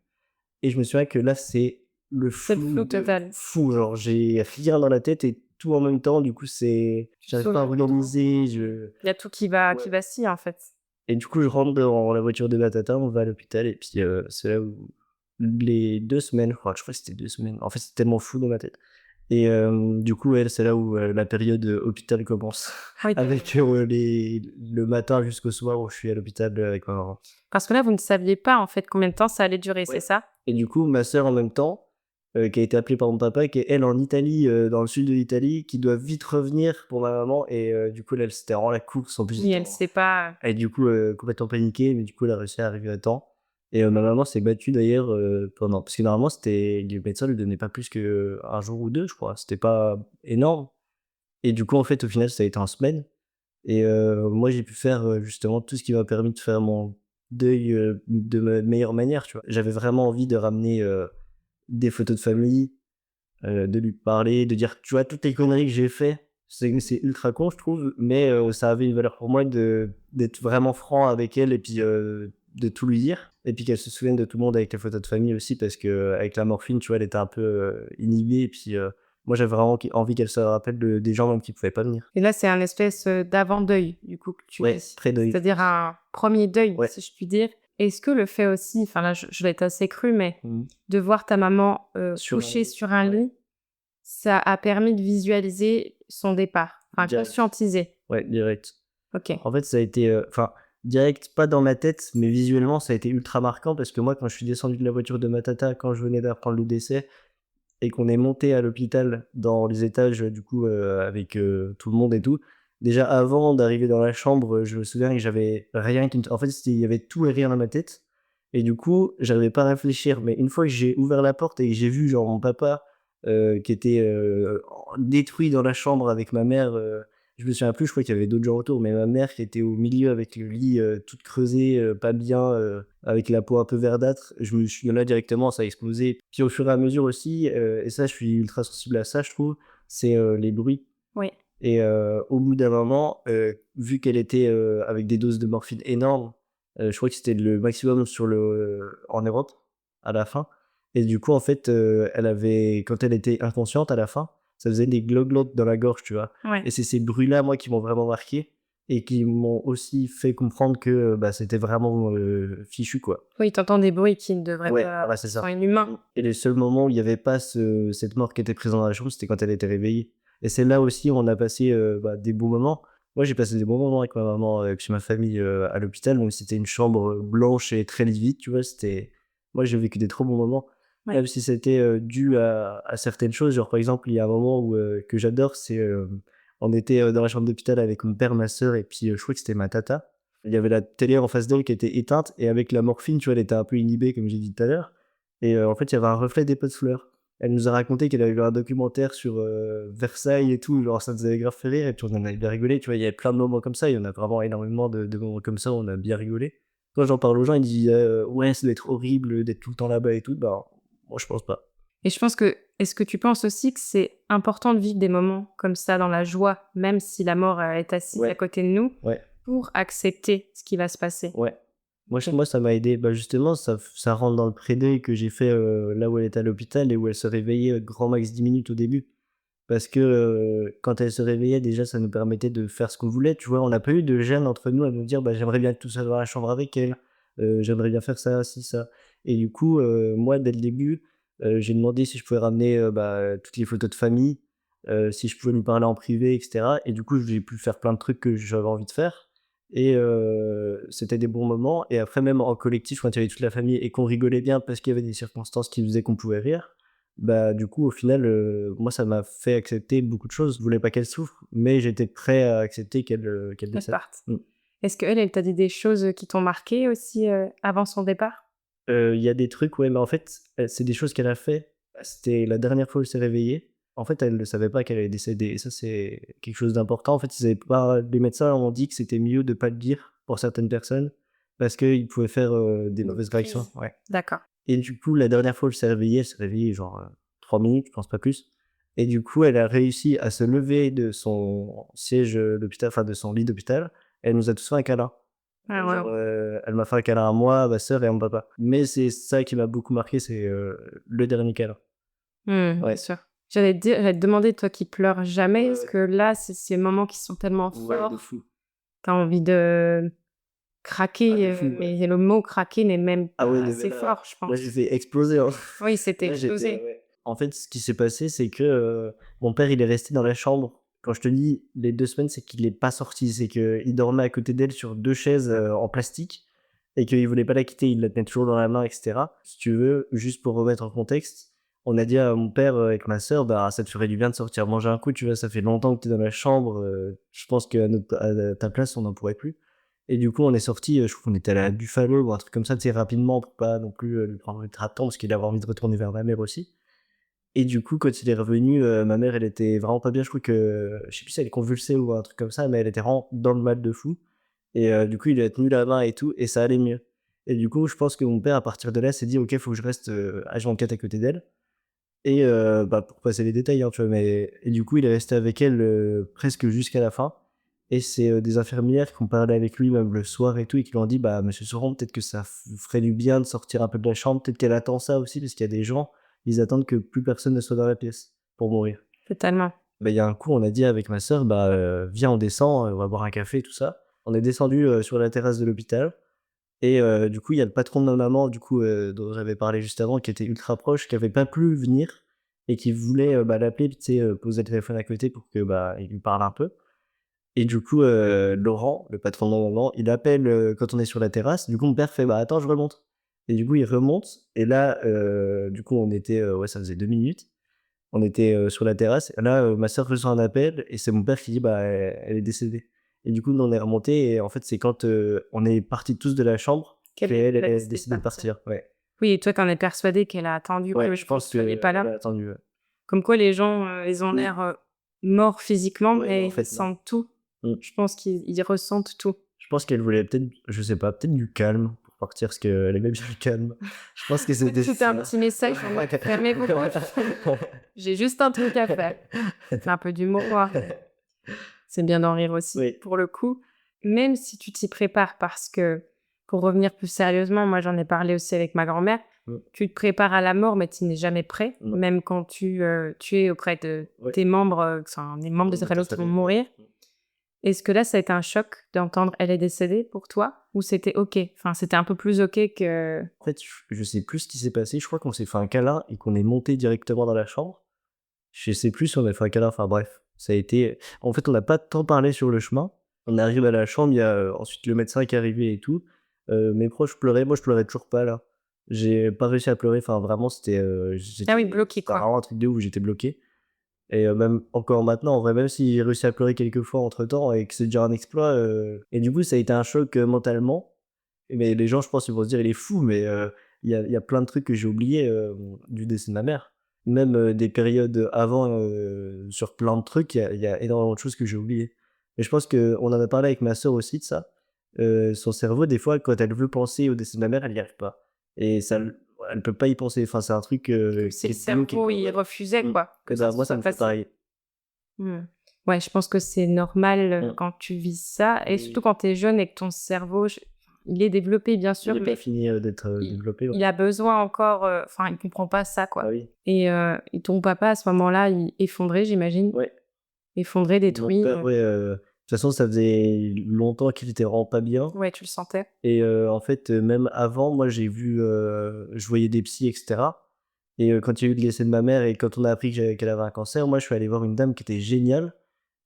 et je me souviens que là, c'est le C'est le flou flou de total. fou, genre j'ai rien dans la tête et tout en même temps, du coup, Tu te j'arrive pas à souviens plus trop. organiser, je Il y a tout qui ouais vacille, en fait. et du coup, je rentre dans la voiture de ma tata, on va à l'hôpital et puis, c'est là où les 2 semaines, je crois que c'était 2 semaines. En fait, c'est tellement fou dans ma tête. Et du coup, ouais, c'est là où, la période, hôpital commence Oui, avec, le matin jusqu'au soir où je suis à l'hôpital, avec ma maman. parce que là, vous ne saviez pas, en fait, combien de temps ça allait durer, c'est Ouais ça? et du coup, ma sœur en même temps, qui a été appelée par mon papa, qui est elle en Italie, dans le sud de l'Italie, qui doit vite revenir pour ma maman et du coup, là, c'était vraiment la course. En plus, Oui, j'étais elle en sait pas, et du coup, complètement paniquée, mais du coup, elle a réussi à arriver à temps et ma maman s'est battue d'ailleurs, pendant parce que normalement, c'était le médecin lui donnait pas plus qu'1 jour ou 2, je crois. C'était pas énorme et du coup, en fait, au final, ça a été en semaine et moi, j'ai pu faire, justement tout ce qui m'a permis de faire mon deuil, de meilleure manière, tu vois? J'avais vraiment envie de ramener, des photos de famille, de lui parler, de dire, tu vois, toutes les conneries que j'ai fait, c'est ultra con, je trouve, mais ça avait une valeur pour moi d'être vraiment franc avec elle et puis de tout lui dire. Et puis qu'elle se souvienne de tout le monde avec les photos de famille aussi, parce que avec la morphine, tu vois, elle était un peu inhibée. Et puis moi, j'avais vraiment envie qu'elle se rappelle des gens même qui pouvaient pas venir. Et là, c'est un espèce, d'avant-deuil, du coup, que tu Ouais, vis. très deuil. C'est-à-dire un premier deuil, Ouais. si je puis dire. Est-ce que le fait aussi, enfin là, je vais être assez crue, mais Mhm. de voir ta maman, Sur un couchée lit. sur un Ouais. lit, ça a permis de visualiser son départ? Enfin, Direct. conscientiser. Ouais, direct. OK. En fait, ça a été, enfin, direct, pas dans ma tête, mais visuellement, ça a été ultra marquant parce que moi, quand je suis descendu de la voiture de ma tata, quand je venais d'apprendre le décès et qu'on est monté à l'hôpital dans les étages, du coup, avec tout le monde et tout. Déjà, avant d'arriver dans la chambre, je me souviens que j'avais rien en fait, il y avait tout et rien dans ma tête. Et du coup, j'arrivais pas à réfléchir. Mais une fois que j'ai ouvert la porte et que j'ai vu, genre, mon papa qui était détruit dans la chambre avec ma mère, je me souviens plus, je crois qu'il y avait d'autres gens autour, mais ma mère qui était au milieu avec le lit toute creusée, pas bien, avec la peau un peu verdâtre, je me suis là directement, ça a explosé. Puis au fur et à mesure aussi, et ça je suis ultra sensible à ça je trouve, c'est les bruits. Oui. Et au bout d'un moment, vu qu'elle était avec des doses de morphine énormes, je crois que c'était le maximum en Europe, à la fin. Et du coup, en fait, elle avait quand elle était inconsciente à la fin, ça faisait des gloglottes dans la gorge, tu vois? Ouais. Et c'est ces bruits-là, moi, qui m'ont vraiment marqué et qui m'ont aussi fait comprendre que, bah, c'était vraiment, fichu, quoi. Oui, tu entends des bruits qui ne devraient Ouais, pas, voilà, c'est qui sont ça. inhumains. Et les seuls moments où il y avait pas cette mort qui était présente dans la chambre, c'était quand elle était réveillée. Et c'est là aussi où on a passé, bah, des bons moments. Moi, j'ai passé des bons moments avec ma maman, chez ma famille, à l'hôpital, même si c'était une chambre, blanche et très livide, tu vois? Moi, j'ai vécu des trop bons moments, Ouais. même si c'était, dû à certaines choses. Genre, par exemple, il y a un moment où, que j'adore, c'est, on était, dans la chambre d'hôpital avec mon père, ma sœur et puis, je crois que c'était ma tata. Il y avait la télé en face d'elle qui était éteinte et avec la morphine, tu vois, elle était un peu inhibée, comme j'ai dit tout à l'heure. Et en fait, il y avait un reflet des pots de fleurs. Elle nous a raconté qu'elle avait vu un documentaire sur, Versailles et tout, genre ça nous avait grave fait rire et puis on en avait bien rigolé, tu vois? Il y avait plein de moments comme ça, il y en a vraiment énormément de moments comme ça où on a bien rigolé. Quand j'en parle aux gens, ils disent: «Ouais, ça doit être horrible d'être tout le temps là-bas et tout». Bah, moi je pense pas. Et je pense que est-ce que tu penses aussi que c'est important de vivre des moments comme ça dans la joie, même si la mort, est assise à Ouais, côté de nous, ouais. pour accepter ce qui va se passer? Ouais. OK. Moi, ça m'a aidé. Bah, justement, ça rentre dans le pré-deuil que j'ai fait, là où elle était à l'hôpital et où elle se réveillait, grand max 10 minutes au début. Parce que, quand elle se réveillait, déjà, ça nous permettait de faire ce qu'on voulait, tu vois? On n'a pas eu de gêne entre nous à nous dire: «Bah, j'aimerais bien être tout seul dans la chambre avec elle, j'aimerais bien faire ça, ci, ça». Et du coup, moi, dès le début, j'ai demandé si je pouvais ramener, bah, toutes les photos de famille, si je pouvais lui parler en privé et cetera. Et du coup, j'ai pu faire plein de trucs que j'avais envie de faire. Et c'était des bons moments. Et après, même en collectif, quand il y avait toute la famille et qu'on rigolait bien parce qu'il y avait des circonstances qui faisaient qu'on pouvait rire, bah, du coup, au final, moi, ça m'a fait accepter beaucoup de choses. Je voulais pas qu'elle souffre, mais j'étais prêt à accepter qu'elle Qu'elle décède. parte. Mmh. Est-ce qu'elle, elle t'a dit des choses, qui t'ont marqué aussi, avant son départ? Il y a des trucs, ouais, mais en fait, c'est des choses qu'elle a fait. C'était la dernière fois où elle s'est réveillée. En fait, elle ne savait pas qu'elle allait décéder et ça, c'est quelque chose d'important. En fait, ils avaient pas les médecins ont dit que c'était mieux de pas le dire pour certaines personnes parce qu'ils pouvaient faire, des Une mauvaises réactions. crise. Ouais. D'accord. Et du coup, la dernière fois où elle s'est réveillée genre, 3 minutes, je pense pas plus. Et du coup, elle a réussi à se lever de son siège, d'hôpital, enfin de son lit d'hôpital. Elle nous a tous fait un câlin. Ah Genre, waouh. elle m'a fait un câlin à moi, à ma sœur et à mon papa. Mais c'est ça qui m'a beaucoup marqué, c'est, le dernier câlin. Mmh, bien Ouais. sûr. J'allais te demander, toi qui pleures jamais, Ouais, est-ce ouais. que là, c'est ces moments qui sont tellement Ouais, de forts, fou. tu as envie de Ah craquer, de fou, ouais. mais le mot craquer n'est même Ah pas ouais, mais assez là fort, je là, j'ai pense. fait exploser, hein. Oui, c'était Là, j'étais explosé. ouais. En fait, ce qui s'est passé, c'est que, mon père, il est resté dans la chambre. Quand je te dis les 2 semaines, c'est qu'il est pas sorti. C'est qu'il dormait à côté d'elle sur 2 chaises, en plastique et qu'il voulait pas la quitter. Il la tenait toujours dans la main et cetera. Si tu veux, juste pour remettre en contexte, on a dit à mon père, avec ma sœur: «Bah, ça te ferait du bien de sortir manger un coup, tu vois? Ça fait longtemps que tu es dans la chambre, je pense qu'à ta place, on n'en pourrait plus». Et du coup, on est sortis, je crois qu'on était allés à Buffalo ou un truc comme ça, tu sais, rapidement pour pas non plus, lui prendre ultra de temps parce qu'il avait envie de retourner vers ma mère aussi. Et du coup, quand il est revenu, ma mère, elle était vraiment pas bien. Je crois que je sais plus si elle convulsait ou un truc comme ça, mais elle était vraiment dans le mal de fou. Et du coup, il lui a tenu la main et tout et ça allait mieux. Et du coup, je pense que mon père, à partir de là, s'est dit: «OK, faut que je reste, H24 à côté d'elle». et bah, pour passer les détails, hein, tu vois? Mais et du coup, il est resté avec elle, presque jusqu'à la fin et c'est, des infirmières qui ont parlé avec lui même le soir et tout et qui lui ont dit: «Bah, monsieur Sauron, peut-être que ça f ferait du bien de sortir un peu de la chambre, peut-être qu'elle attend ça aussi», parce qu'il y a des gens, ils attendent que plus personne ne soit dans la pièce pour mourir. Totalement. Bah, il y a un coup, on a dit avec ma sœur: «Bah, viens, on descend, on va boire un café», tout ça. On est descendu sur la terrasse de l'hôpital et du coup, il y a le patron de ma maman, du coup, dont j'avais parlé juste avant, qui était ultra proche, qui avait pas pu venir et qui voulait, bah, l'appeler, tu sais, poser le téléphone à côté pour que, bah, il lui parle un peu et du coup, Laurent, le patron de ma maman, il appelle, quand on est sur la terrasse. Du coup, mon père fait: «Bah, attends, je remonte» et du coup, il remonte et là, du coup, on était, ouais, ça faisait 2 minutes. On était, sur la terrasse et là, ma sœur reçoit un appel et c'est mon père qui dit: «Bah, elle est décédée» et du coup, nous, on est remontés et en fait, c'est quand, on est partis tous de la chambre Qu'elle qu'elle, a elle a décidé de décidé de partir. partir. Ouais. Oui et toi, tu en es persuadé qu'elle a attendu Ouais, que je vous ne pense soyez pas qu'elle là? a attendu, ouais. Comme quoi les gens, ils ont l'air, morts physiquement, Ouais, mais mais en ils fait, non. sentent tout. Mmh. Je pense qu'ils ressentent tout. Je pense qu'elle voulait peut-être, je sais pas, peut-être du calme pour partir parce qu'elle aimait bien le calme. Je pense que c'était C'était un ça. petit message en mode: «Fermez vos poches, j'ai juste un truc à faire». C'est un peu d'humour noir, mais c'est bien d'en rire aussi, Oui. pour le coup. Même si tu t'y prépares parce que, pour revenir plus sérieusement, moi j'en ai parlé aussi avec ma grand-mère, Mmh. tu te prépares à la mort, mais tu n'es jamais prêt, Non. même quand tu es auprès de Ouais. tes membres, enfin des membres de ta De ta famille qui vont famille, ouais. mourir. Mmh. Est-ce que là, ça a été un choc d'entendre «elle est décédée» pour toi? Ou c'était OK? Enfin, c'était un peu plus OK que En fait, je sais plus ce qui s'est passé. Je crois qu'on s'est fait un câlin et qu'on est montés directement dans la chambre. Je sais plus si on a fait un câlin, enfin bref, ça a été en fait, on n'a pas tant parlé sur le chemin. On arrive à la chambre, il y a, ensuite le médecin qui est arrivé et tout. Mes proches pleuraient, moi je pleurais toujours pas là. J'ai pas réussi à pleurer, enfin vraiment c'était, ah oui, bloqué c'était quoi. vraiment un truc de ouf, j'étais bloqué et même encore maintenant, en vrai, même si j'ai réussi à pleurer quelques fois entre temps et que c'est déjà un exploit, et du coup ça a été un choc, mentalement. Mais les gens, je pense, ils vont se dire: «Il est fou», mais il y a plein de trucs que j'ai oubliés, du décès de ma mère. Même, des périodes avant, sur plein de trucs, il y a énormément de choses que j'ai oubliées. Et je pense qu'on en a parlé avec ma sœur aussi de ça. Son cerveau, des fois, quand elle veut penser au décès de ma mère, elle y arrive pas et ça l elle peut pas y penser. Enfin, c'est un truc, Comme si qui le est bloqué, cerveau, quoi, il ouais. refusait Mmh. quoi, que Et ça bah, moi, ça soit me fait passé. pareil. Mmh. Ouais, je pense que c'est normal, Mmh. quand tu vis ça et Oui, surtout oui. quand tu es jeune et que ton cerveau, il est développé bien Il sûr, est pas mais fini, d'être, il développé, ouais. il a besoin encore, enfin, il comprend pas ça Ah quoi oui. et ton papa à ce moment-là, il effondré j'imagine? Ouais. Effondré, Mon détruit, père, ouais, de toute façon, ça faisait longtemps qu'il était vraiment pas bien ouais, tu le sentais? et en fait, même avant, moi, j'ai vu, je voyais des psys et cetera et quand il y a eu le décès de ma mère et quand on a appris qu'elle avait un cancer, moi, je suis allé voir une dame qui était géniale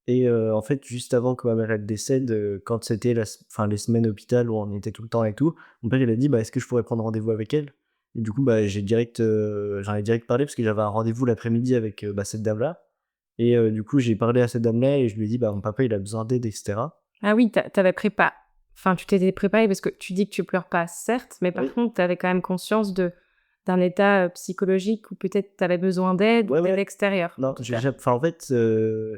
et en fait, juste avant que ma mère, elle décède, quand c'était enfin, les semaines hôpital où on y était tout le temps et tout, mon père, il a dit: «Bah, est-ce que je pourrais prendre rendez-vous avec elle?» Et du coup, bah, j'en ai direct parlé parce que j'avais un rendez-vous l'après-midi avec, bah, cette dame-là et du coup, j'ai parlé à cette dame-là et je lui ai dit: «Bah, mon papa, il a besoin d'aide et cetera». Ah oui, tu avais enfin, tu t'étais préparé parce que tu dis que tu pleures pas, certes, mais par Oui. contre, tu avais quand même conscience d'un état, psychologique où peut-être tu avais besoin d'aide ou Ouais, d'aide ouais. extérieure, en Non, tout j'ai cas. ja enfin, en fait,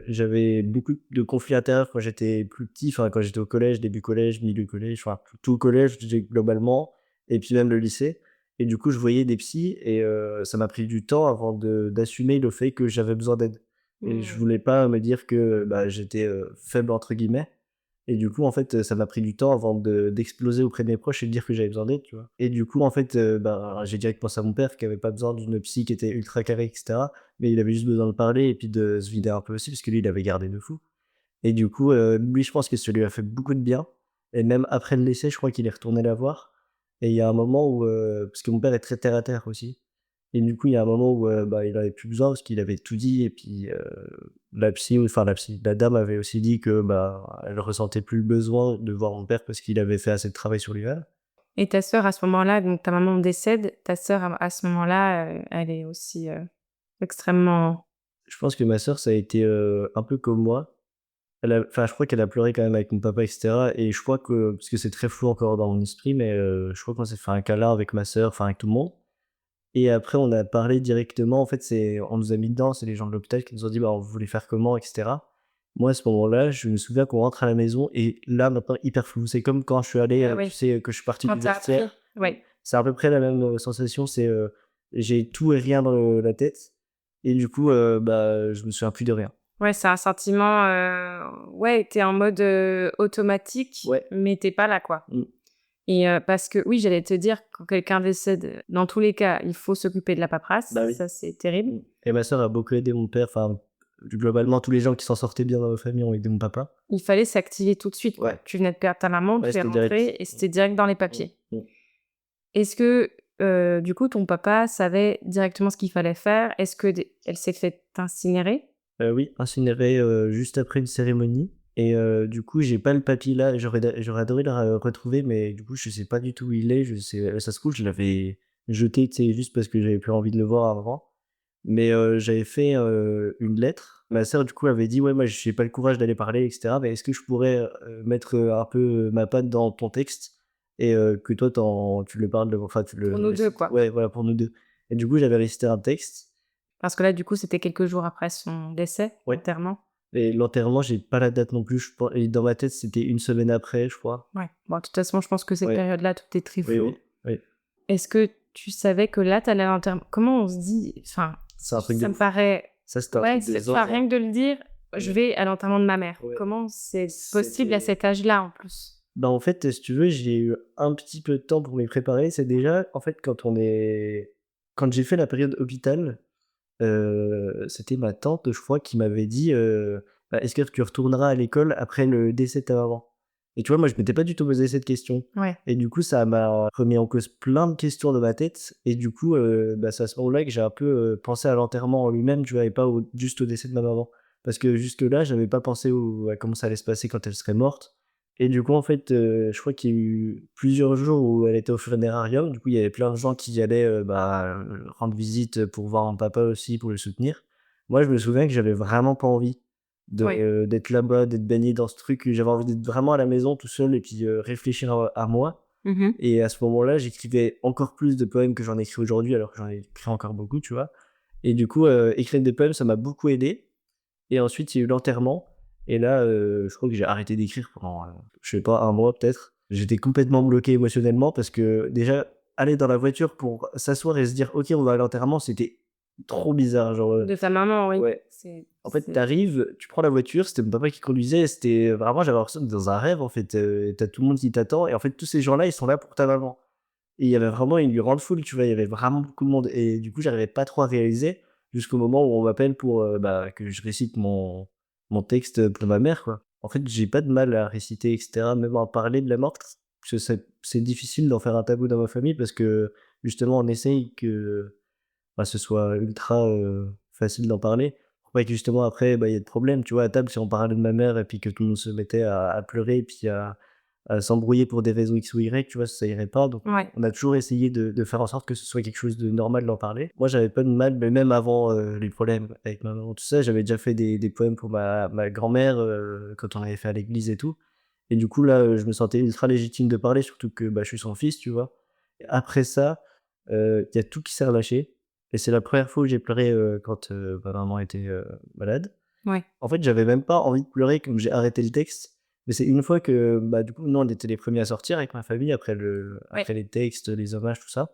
j'avais beaucoup de conflits intérieurs quand j'étais plus petit, enfin, quand j'étais au collège, début collège, milieu collège, enfin, tout le collège, je dirais globalement et puis même le lycée et du coup, je voyais des psys et ça m'a pris du temps avant d'assumer le fait que j'avais besoin d'aide et je Mmh. voulais pas me dire que, bah, j'étais, «faible» entre guillemets et du coup, en fait, ça m'a pris du temps avant d'exploser auprès de mes proches et de dire que j'avais besoin d'aide, tu vois? Et du coup, en fait, ben, j'ai direct pensé à mon père qui avait pas besoin d'une psy qui était ultra carrée et cetera, mais il avait juste besoin de parler et puis de se vider un peu aussi parce que lui, il avait gardé de fou et du coup, lui, je pense que ça lui a fait beaucoup de bien et même après le décès, je crois qu'il est retourné la voir et il y a un moment où, parce que mon père est très terre à terre aussi et du coup, il y a un moment où, bah, il avait plus besoin parce qu'il avait tout dit et puis, la dame avait aussi dit que, bah, elle ressentait plus le besoin de voir mon père parce qu'il avait fait assez de travail sur lui-même. Et ta sœur, à ce moment-là, donc ta maman décède, ta sœur, à ce moment-là, elle est aussi, extrêmement Je pense que ma sœur, ça a été, un peu comme moi. Je crois qu'elle a pleuré quand même avec mon papa et cetera et je crois que parce que c'est très flou encore dans mon esprit, mais je crois qu'on s'est fait un câlin avec ma sœur, enfin avec tout le monde et après on a parlé directement. En fait, on nous a mis dedans, c'est les gens de l'hôpital qui nous ont dit: «Bah, on voulait faire comment?» et cetera. Moi, à ce moment-là, je me souviens qu'on rentre à la maison et là, maintenant, hyper flou. C'est comme quand je suis allé, ah tu oui, sais, que je suis parti quand du tu as appris, vestiaire. ouais. C'est à peu près la même, sensation, j'ai tout et rien dans la tête et du coup, bah, je me souviens plus de rien. Ouais, c'est un sentiment, ouais, tu es en mode, automatique, Ouais. mais tu es pas là, quoi. Mmh. Et parce que oui, j'allais te dire, quand quelqu'un décède, dans tous les cas, il faut s'occuper de la paperasse, Bah oui. ça, c'est terrible. Mmh, et ma sœur a beaucoup aidé mon père, enfin, globalement, tous les gens qui s'en sortaient bien dans ma famille ont aidé mon papa. Il fallait s'activer tout de suite, quoi. Ouais. Tu venais de perdre ta maman, Ouais, tu es c'était direct. rentré et c'était direct dans les Mmh. papiers. Mmh. Est-ce que, du coup, ton papa savait directement ce qu'il fallait faire? Est-ce que d elle s'est fait incinérer? Oui, incinéré, juste après une cérémonie, et du coup, j'ai pas le papier là, j'aurais adoré le retrouver, mais du coup, je sais pas du tout où il est, je sais ça se trouve, je l'avais jeté, tu sais, juste parce que j'avais plus envie de le voir avant. Mais j'avais fait, une lettre. Ma sœur, du coup, avait dit: «Ouais, moi, j'ai pas le courage d'aller parler et cetera, mais est-ce que je pourrais, mettre, un peu, ma patte dans ton texte et que toi tu le parles enfin, tu le Pour nous 2, récites?» quoi. Ouais, voilà, pour nous 2. Et du coup, j'avais récité un texte. Parce que là, du coup, c'était quelques jours après son décès, Ouais. l'enterrement? Et l'enterrement, j'ai pas la date non plus, je pen et dans ma tête, c'était une semaine après, je crois. Ouais. Bon, de toute façon, je pense que cette Ouais, période-là, tout est très oui, flou. oui, oui. Est-ce que tu savais que là, tu allais à l'enterrement? Comment on se dit? Enfin, C'est un truc de ça me ouf. paraît Ça, c'était un ouais, truc de c'est enfin, zinzin. rien que de le dire: «Je Ouais, vais à l'enterrement de ma mère». ouais. Comment c'est possible à C'était cet âge-là, en plus? Bah, en fait, si tu veux, j'ai eu un petit peu de temps pour m'y préparer. C'est déjà, en fait, quand j'ai fait la période hôpital, c'était ma tante, je crois, qui m'avait dit, «Bah, est-ce que tu retourneras à l'école après le décès de ta maman?» Et tu vois, moi, je m'étais pas du tout posé cette question, Ouais. et du coup, ça m'a remis en cause plein de questions dans ma tête, et du coup, bah, c'est à ce moment-là que j'ai un peu, pensé à l'enterrement en lui-même, tu vois? Et pas juste au décès de ma maman. Parce que jusque-là, j'avais pas pensé à comment ça allait se passer quand elle serait morte, et du coup, en fait, je crois qu'il y a eu plusieurs jours où elle était au funérarium. Du coup, il y avait plein de gens qui y allaient, bah, rendre visite, pour voir mon papa aussi, pour le soutenir. Moi, je me souviens que j'avais vraiment pas envie Ouais. d'être là-bas, d'être baigné dans ce truc. J'avais envie d'être vraiment à la maison tout seul et puis, réfléchir à moi, Mmh. et à ce moment-là, j'écrivais encore plus de poèmes que j'en écris aujourd'hui, alors que j'en écris encore beaucoup, tu vois? Et du coup, écrire des poèmes, ça m'a beaucoup aidé, et ensuite, il y a eu l'enterrement, et là, je crois que j'ai arrêté d'écrire pendant, je sais pas, un mois peut-être. J'étais complètement bloqué émotionnellement parce que déjà, aller dans la voiture pour s'asseoir et se dire: «OK, on va à l'enterrement», c'était trop bizarre, genre, De ta maman, oui. ouais. En fait, tu C'est arrives, tu prends la voiture, c'était mon papa qui conduisait, c'était vraiment, j'avais l'impression d'être dans un rêve, en fait, tu tout le monde qui t'attend, et en fait, tous ces gens-là, ils sont là pour ta maman, et il y avait vraiment une grande foule, tu vois? Il y avait vraiment beaucoup de monde, et du coup, j'arrivais pas trop à réaliser jusqu'au moment où on m'appelle pour, bah, que je récite mon texte, pour ma mère, quoi. En fait, j'ai pas de mal à réciter et cetera, même à parler de la mort, parce que c'est difficile d'en faire un tabou dans ma famille parce que, justement, on essaye que, bah, ce soit ultra, facile d'en parler pour pas que, justement, après, bah, il y ait de problèmes, tu vois? À table, si on parlait de ma mère et puis que tout le monde se mettait à pleurer et puis à s'embrouiller pour des raisons X ou Y, tu vois? Ça irait pas, donc ouais. on a toujours essayé de faire en sorte que ce soit quelque chose de normal d'en parler. Moi, j'avais pas de mal, mais même avant, les problèmes avec ma maman, tout ça, j'avais déjà fait des poèmes pour ma grand-mère, quand on avait fait à l'église et tout, et du coup, là, je me sentais ultra légitime de parler, surtout que, bah, je suis son fils, tu vois? Et après ça, il y a tout qui s'est relâché, et c'est la première fois où j'ai pleuré, quand, ma maman était, malade. Ouais. En fait, j'avais même pas envie de pleurer comme j'ai arrêté le texte, mais c'est une fois que, bah, du coup, nous, on était les premiers à sortir avec ma famille Ouais. après les textes, les hommages, tout ça,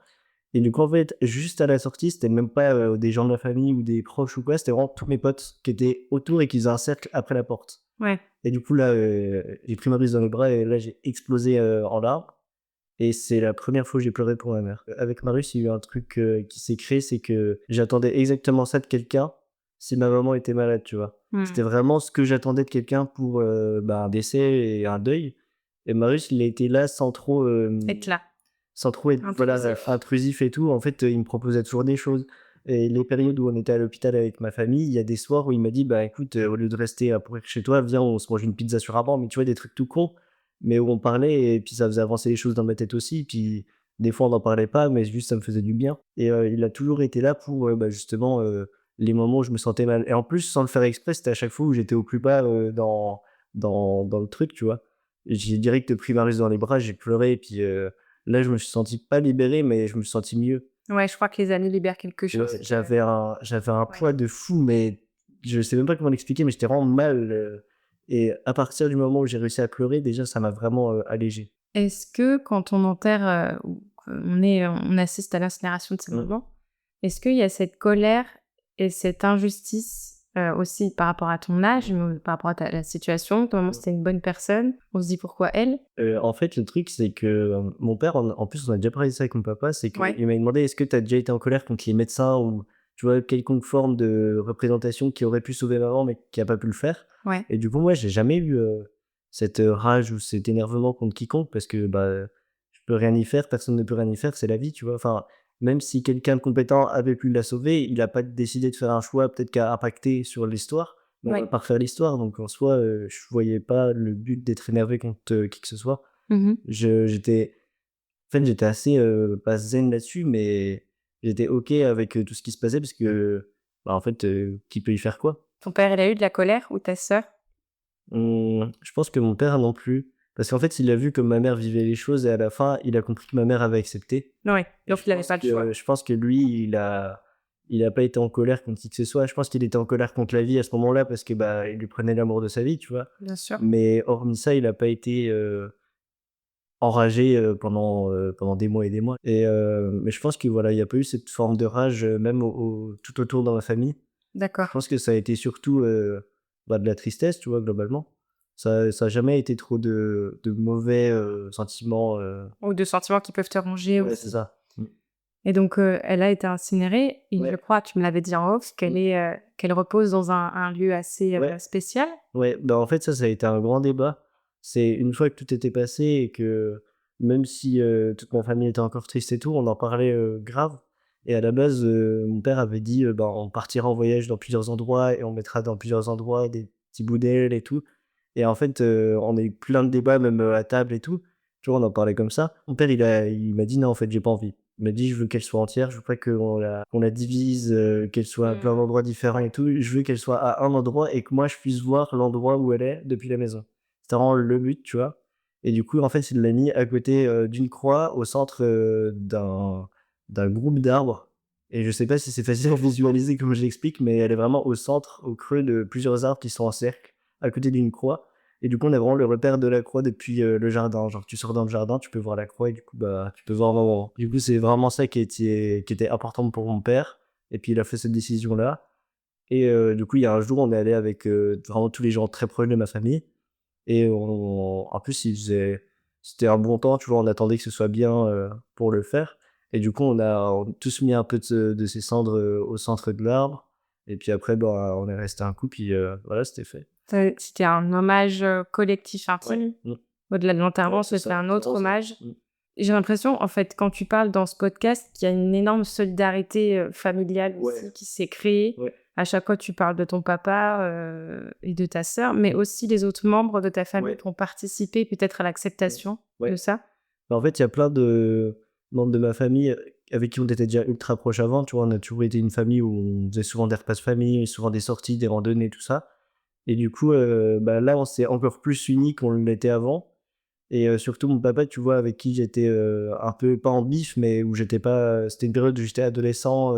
et du coup, en fait, juste à la sortie, c'était même pas, des gens de la famille ou des proches ou quoi, c'était vraiment tous mes potes qui étaient autour et qui faisaient un cercle après la porte, Ouais. et du coup, là, j'ai pris Marius dans mes bras et là, j'ai explosé, en larmes, et c'est la première fois où j'ai pleuré pour ma mère. Avec Marius, il y a eu un truc, qui s'est créé, c'est que j'attendais exactement ça de quelqu'un si ma maman était malade, tu vois? C'était Mmh. vraiment ce que j'attendais de quelqu'un pour, bah, un décès et un deuil, et Marius, il a été là Être là, sans trop être, voilà, intrusif. intrusif et tout. En fait, il me proposait toujours des choses, et les périodes où on était à l'hôpital avec ma famille, il y a des soirs où il m'a dit: «Bah, écoute, au lieu de rester à pourrir chez toi, viens, on se mange une pizza sur un banc», mais tu vois, des trucs tout cons, mais où on parlait, et puis ça faisait avancer les choses dans ma tête aussi, puis des fois, on n'en parlait pas, mais juste ça me faisait du bien, et il a toujours été là pour, bah, justement, les moments où je me sentais mal, et en plus, sans le faire exprès, c'était à chaque fois où j'étais au plus bas, dans le truc, tu vois? Et j'ai direct pris Marius dans les bras, j'ai pleuré, et puis, là, je me suis senti pas libéré, mais je me suis senti mieux. Ouais, je crois que les années libèrent quelque Ouais, chose. j'avais un Ouais. poids de fou, mais je sais même pas comment l'expliquer, mais j'étais vraiment mal, et à partir du moment où j'ai réussi à pleurer, déjà, ça m'a vraiment, allégé. Est-ce que quand on enterre, ou qu'on est on assiste à l'incinération de sa Mmh. maman, est-ce qu'il y a cette colère et cette injustice, aussi par rapport à ton âge, mais par rapport à la situation, ta maman, Mmh. c'était une bonne personne. On se dit: «Pourquoi elle?» En fait, le truc, c'est que, mon père, en plus, on a déjà parlé de ça avec mon papa, c'est Ouais, qu'il m'a demandé: «Est-ce que tu as déjà été en colère contre les médecins ou, tu vois, quelconque forme de représentation qui aurait pu sauver maman, mais qui a pas pu le faire?» ouais, Et du coup, moi, j'ai jamais eu, cette, rage ou cet énervement contre quiconque parce que, bah, je peux rien y faire, personne ne peut rien y faire, c'est la vie, tu vois? Enfin, même si quelqu'un de compétent avait pu la sauver, il a pas décidé de faire un choix peut-être qui a impacté sur l'histoire, mais on va ouais. pas refaire l'histoire, donc en soi, je voyais pas le but d'être énervé contre, qui que ce soit. Mmh. J'étais en fait, j'étais assez, pas zen là-dessus, mais j'étais OK avec, tout ce qui se passait parce que, bah, en fait, qui peut y faire quoi? Ton père, il a eu de la colère ou ta sœur? Je pense que mon père non plus, parce qu'en fait, il a vu comme ma mère vivait les choses et à la fin, il a compris que ma mère avait accepté Ouais, et donc il avait pas le choix. je pense que lui, il a pas été en colère contre qui que ce soit. Je pense qu'il était en colère contre la vie à ce moment-là parce que, bah, il lui prenait l'amour de sa vie, tu vois? Bien sûr. Mais hormis ça, il a pas été, enragé, pendant des mois et des mois et mais je pense que voilà, il y a pas eu cette forme de rage, même tout autour dans ma famille. Je D'accord. pense que ça a été surtout, bah, de la tristesse, tu vois, globalement. Ça a jamais été trop de mauvais, sentiments, Ou de sentiments qui peuvent te ronger ouais, c'est aussi. ça. Mmh. Et donc, elle a été incinérée et je Ouais. crois, tu me l'avais dit en off, Mmh. qu'elle repose dans un lieu assez, Ouais. spécial? Ouais, bah, en fait, ça a été un grand débat. C'est une fois que tout était passé et que même si, toute ma famille était encore triste et tout, on en parlait, grave et à la base, mon père avait dit, «Ben, on partira en voyage dans plusieurs endroits et on mettra dans plusieurs endroits des petits bouts d'elle et tout» et en fait, on a eu plein de débats même, à table et tout. Tu vois, on en parlait comme ça. Mon père, il m'a dit: «Non, en fait, j'ai pas envie». Il m'a dit: «Je veux qu'elle soit entière, je veux pas qu'on la divise, qu'elle soit à plein Mmh. d'endroits différents et tout. Je veux qu'elle soit à un endroit et que moi je puisse voir l'endroit où elle est depuis la maison». C'était vraiment le but, tu vois? Et du coup, en fait, il l'a mis à côté, d'une croix au centre, d'un groupe d'arbres et je sais pas si c'est facile à visualiser comme je l'explique, mais elle est vraiment au centre, au creux de plusieurs arbres qui sont en cercle, à côté d'une croix et du coup, on a vraiment le repère de la croix depuis, le jardin. Genre, tu sors dans le jardin, tu peux voir la croix et du coup, bah, tu peux voir maman. Du coup, c'est vraiment ça qui était important pour mon père et puis il a fait cette décision-là et du coup, il y a un jour, on est allé avec, vraiment tous les gens très proches de ma famille et en plus, c'était un bon temps, tu vois? On attendait que ce soit bien, pour le faire et du coup, on a tous mis un peu de ces cendres, au centre de l'arbre et puis après, bah, on est resté un coup puis, voilà, c'était fait. C'était un hommage, collectif Ouais. intime. Mmh. Au-delà de Ouais, l'enterrement, c'est c'était ça, un c'est autre vraiment ça. hommage. Mmh. J'ai l'impression, en fait, quand tu parles dans ce podcast, qu'il y a une énorme solidarité, familiale Ouais, aussi qui s'est créée. ouais. À chaque fois, tu parles de ton papa, et de ta sœur, mais Mmh. aussi les autres membres de ta famille Ouais. qui ont participé peut-être à Mmh. l'acceptation de Ouais. ça? Bah, en fait, il y a plein de membres de ma famille, avec qui on était déjà ultra proches avant, tu vois? On a toujours été une famille où on faisait souvent des repas de famille, souvent des sorties, des randonnées, tout ça et du coup, bah, là, on s'est encore plus unis qu'on l'était avant et surtout mon papa, tu vois? Avec qui j'étais, un peu pas en bif, mais où j'étais pas, c'était une période où j'étais adolescent,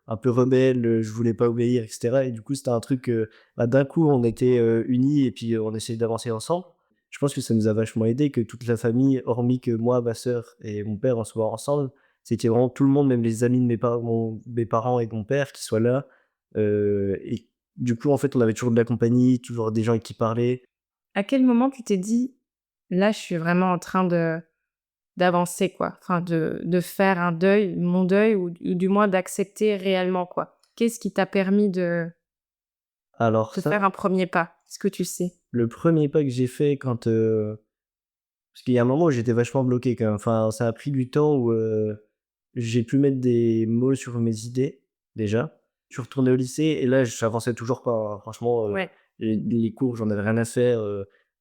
un peu rebelle, je voulais pas obéir et cetera et du coup, c'était un truc, bah, d'un coup, on était, unis et puis, on essayait d'avancer ensemble. Je pense que ça nous a vachement aidé que toute la famille, hormis que moi, ma sœur et mon père, on soit ensemble. C'était vraiment tout le monde, même les amis de mes parents et de mon père qui soient là, et du coup, en fait, on avait toujours de la compagnie, toujours des gens avec qui parler. À quel moment tu t'es dit: «Là, je suis vraiment en train de d'avancer, quoi», enfin de faire un deuil, mon deuil ou du moins d'accepter réellement, quoi? Qu'est-ce qui t'a permis Alors de faire ça, un premier pas? Est-ce que tu sais? le premier pas que j'ai fait quand, parce qu'il y a un moment où j'étais vachement bloqué quand même. Enfin, ça a pris du temps où, j'ai pu mettre des mots sur mes idées, déjà. Je suis retourné au lycée et là, j'avançais toujours pas, hein. Franchement, Ouais. les cours, j'en avais rien à faire,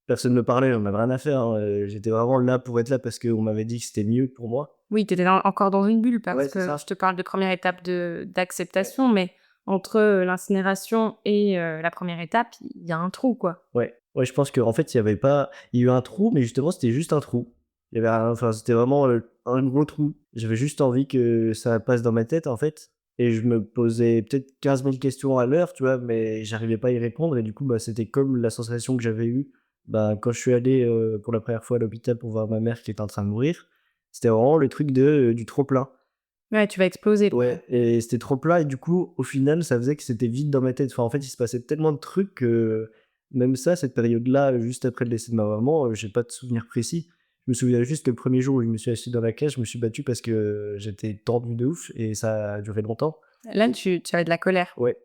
personne me parlait, j'en avais rien à faire, hein, j'étais vraiment là pour être là parce qu'on m'avait dit que c'était mieux pour moi. Oui, tu étais encore dans une bulle parce Ouais, c'est que je ça. te parle de première étape de Ouais. d'acceptation, mais entre, l'incinération et la première étape, il y a un trou, quoi. Ouais. Ouais, je pense qu'en fait, il y a eu un trou, mais justement, c'était juste un trou. Il y avait rien, enfin, c'était vraiment, un gros trou. J'avais juste envie que ça passe dans ma tête, en fait et je me posais peut-être 15 000 questions à l'heure, tu vois? Mais j'arrivais pas à y répondre et du coup, bah, c'était comme la sensation que j'avais eue, bah, quand je suis allé, pour la première fois à l'hôpital pour voir ma mère qui était en train de mourir. C'était vraiment le truc du trop plein Ouais, tu vas exploser, quoi. Ouais, et c'était trop plat et du coup, au final, ça faisait que c'était vide dans ma tête. Enfin, en fait, il se passait tellement de trucs que même ça, cette période-là, juste après le décès de ma maman, j'ai pas de souvenir précis. Je me souviens juste que le premier jour où je me suis assis dans la cage, je me suis battu parce que j'étais tendu de ouf et ça a duré longtemps. Là, tu avais de la colère. Ouais.